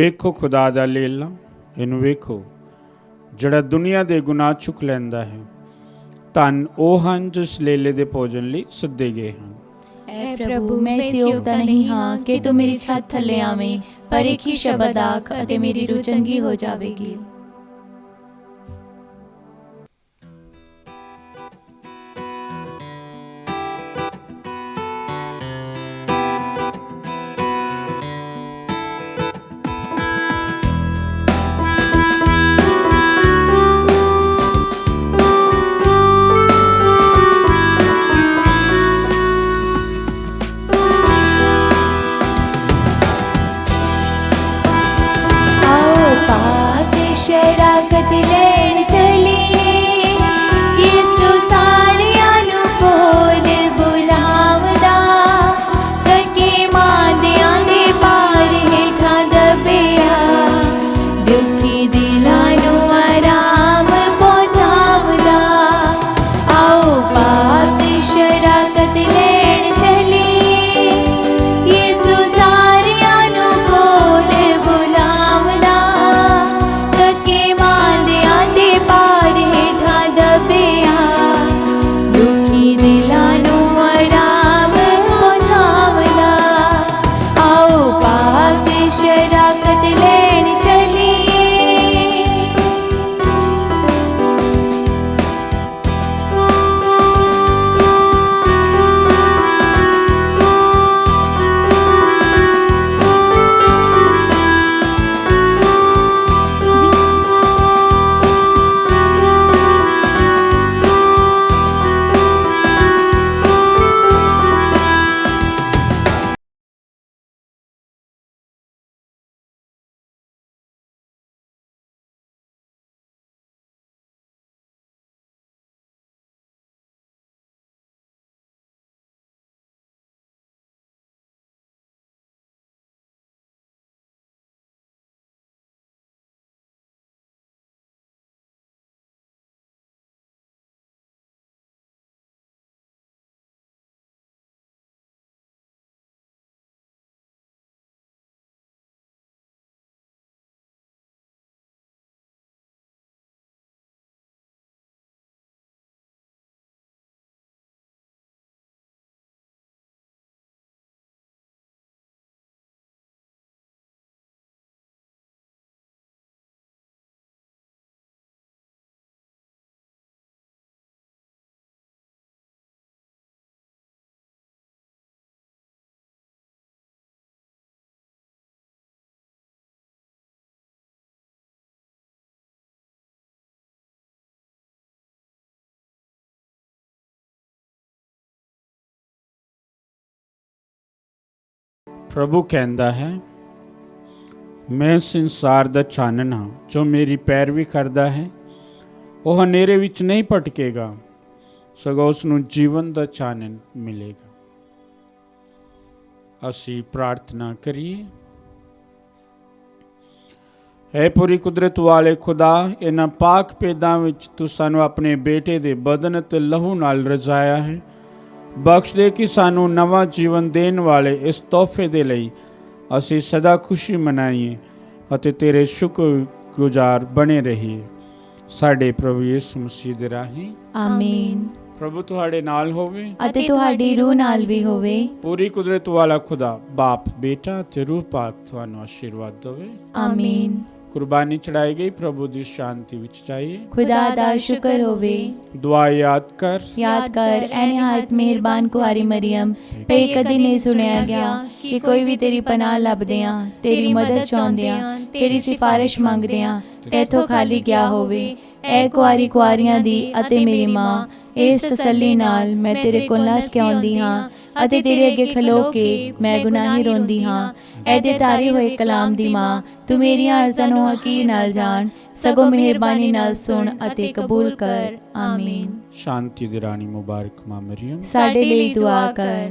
ਵੇਖੋ ਖੁਦਾ ਦਾ ਲੇਲਾ, ਇਹਨੂੰ ਵੇਖੋ ਜਿਹੜਾ ਦੁਨੀਆ ਦੇ ਗੁਨਾਹ ਚੁੱਕ ਲੈਂਦਾ ਹੈ। ਧੰਨ ਉਹ ਹਨ ਜਿਸ ਲੇਲੇ ਦੇ ਭੋਜਨ ਲਈ ਸੱਦੇ ਗਏ ਹਨ। ਐ ਪ੍ਰਭੂ, ਮੈਂ ਇਸ ਯੋਗ ਤਾਂ ਨਹੀਂ ਹਾਂ ਕਿ ਤੂੰ ਮੇਰੀ ਛੱਤ ਥੱਲੇ ਆਵੇਂ, ਪਰ ਇੱਕ ਹੀ ਸ਼ਬਦ ਆਖ ਅਤੇ ਮੇਰੀ ਰੂਹ ਚੰਗੀ ਹੋ ਜਾਵੇਗੀ। शराकत लैण चलीए, यीशु सारियां नू कोल बुलावदा, थके मांदियां दे पार हेठां दबिया, दुखी दिलां नू आराम पहुंचावदा। आओ पाक शराकत लैण चलीए, यीशु सारियां नू कोल बुलावदा, थके मांदियां दे पार हेठां दबिया, दुखी दिलां नू आराम पहुंचावदा। आओ पाक शराकत लैण चलीए। ਪ੍ਰਭੂ ਕਹਿੰਦਾ ਹੈ, ਮੈਂ ਸੰਸਾਰ ਦਾ ਚਾਨਣ ਹਾਂ। ਜੋ ਮੇਰੀ ਪੈਰਵੀ ਕਰਦਾ ਹੈ ਉਹ ਹਨੇਰੇ ਵਿੱਚ ਨਹੀਂ ਭਟਕੇਗਾ, ਸਗੋਂ ਉਸ ਨੂੰ ਜੀਵਨ ਦਾ ਚਾਨਣ ਮਿਲੇਗਾ। ਅਸੀਂ ਪ੍ਰਾਰਥਨਾ ਕਰੀਏ। ਹੈ ਪੂਰੀ ਕੁਦਰਤ ਵਾਲੇ ਖੁਦਾ, ਇਹਨਾਂ ਪਾਕ ਭੇਦਾਂ ਵਿੱਚ ਤੂੰ ਸਾਨੂੰ ਆਪਣੇ ਬੇਟੇ ਦੇ ਬਦਨ ਅਤੇ ਲਹੂ ਨਾਲ ਰਜ਼ਾਇਆ ਹੈ। ਬਖਸ਼ ਦੇ ਕਿ ਸਾਨੂੰ ਨਵਾਂ ਜੀਵਨ ਦੇਣ ਵਾਲੇ ਇਸ ਤੋਹਫੇ ਦੇ ਲਈ ਅਸੀਂ ਸਦਾ ਖੁਸ਼ੀ ਮਨਾਈਏ ਅਤੇ ਤੇਰੇ ਸ਼ੁਕਰਗੁਜ਼ਾਰ ਬਣੇ ਰਹੀਏ। ਸਾਡੇ ਪ੍ਰਭੂ ਯਿਸੂ ਮਸੀਹ ਦੇ ਰਾਹੀਂ ਆਮੀਨ। ਪ੍ਰਭੂ ਤੁਹਾਡੇ ਨਾਲ ਹੋਵੇ ਅਤੇ ਤੁਹਾਡੀ ਰੂਹ ਨਾਲ ਵੀ ਹੋਵੇ। ਪੂਰੀ ਕੁਦਰਤ ਵਾਲਾ ਖੁਦਾ ਬਾਪ, ਬੇਟਾ ਅਤੇ ਰੂਹ ਪਾਕ ਤੁਹਾਨੂੰ ਆਸ਼ੀਰਵਾਦ ਦੇਵੇ। ਆਮੀਨ। ਕੁਰਬਾਨੀ ਚੜਾਈ ਗਈ ਪ੍ਰਭੂ ਦੀ ਸ਼ਾਂਤੀ ਵਿੱਚ ਜਾਈਏ। ਖੁਦਾ ਦਾ ਸ਼ੁਕਰ ਹੋਵੇ। ਦੁਆ ਯਾਦ ਕਰ ਐ ਨਿਹਾਇਤ ਮਿਹਰਬਾਨ ਕੁਆਰੀ ਮਰੀਮ, ਪਈ ਕਦੀ ਨਹੀਂ ਸੁਣਿਆ ਗਿਆ ਕਿ ਕੋਈ ਵੀ ਤੇਰੀ ਪਨਾਹ ਲੱਭਦਿਆਂ, ਤੇਰੀ ਮਦਦ ਚਾਹੁੰਦਿਆਂ, ਤੇਰੀ ਸਿਫਾਰਿਸ਼ ਮੰਗਦਿਆਂ ਤੇਥੋਂ ਖਾਲੀ ਗਿਆ ਹੋਵੇ। ਐ ਕੁਆਰੀ ਕੁਆਰੀਆਂ ਦੀ ਅਤੇ ਮੇਰੀ ਮਾਂ, ਇਸ ਤਸੱਲੀ ਨਾਲ ਮੈਂ ਤੇਰੇ ਕੋਲ ਨਸ ਕੇ ਆਉਂਦੀ ਹਾਂ ਅਤੇ ਤੇਰੇ ਅੱਗੇ ਖਲੋ ਕੇ ਮੈਂ ਗੁਨਾਹੀ ਰੋਂਦੀ ਹਾਂ। ਇਹਦੇ ਤਾਰੇ ਹੋਏ ਕਲਾਮ ਦੀ ਮਾਂ, ਤੂੰ ਮੇਰੀਆਂ ਅਰਜ਼ਾਂ ਨੂੰ ਹਕੀਰ ਨਾਲ ਜਾਣ, ਸਗੋਂ ਮਿਹਰਬਾਨੀ ਨਾਲ ਸੁਣ ਅਤੇ ਕਬੂਲ ਕਰ। ਆਮੀਨ। ਸ਼ਾਂਤੀ ਦੀ ਰਾਣੀ ਮੁਬਾਰਕ ਮਾਂ ਮਰੀਮ, ਸਾਡੇ ਲਈ ਦੁਆ ਕਰ।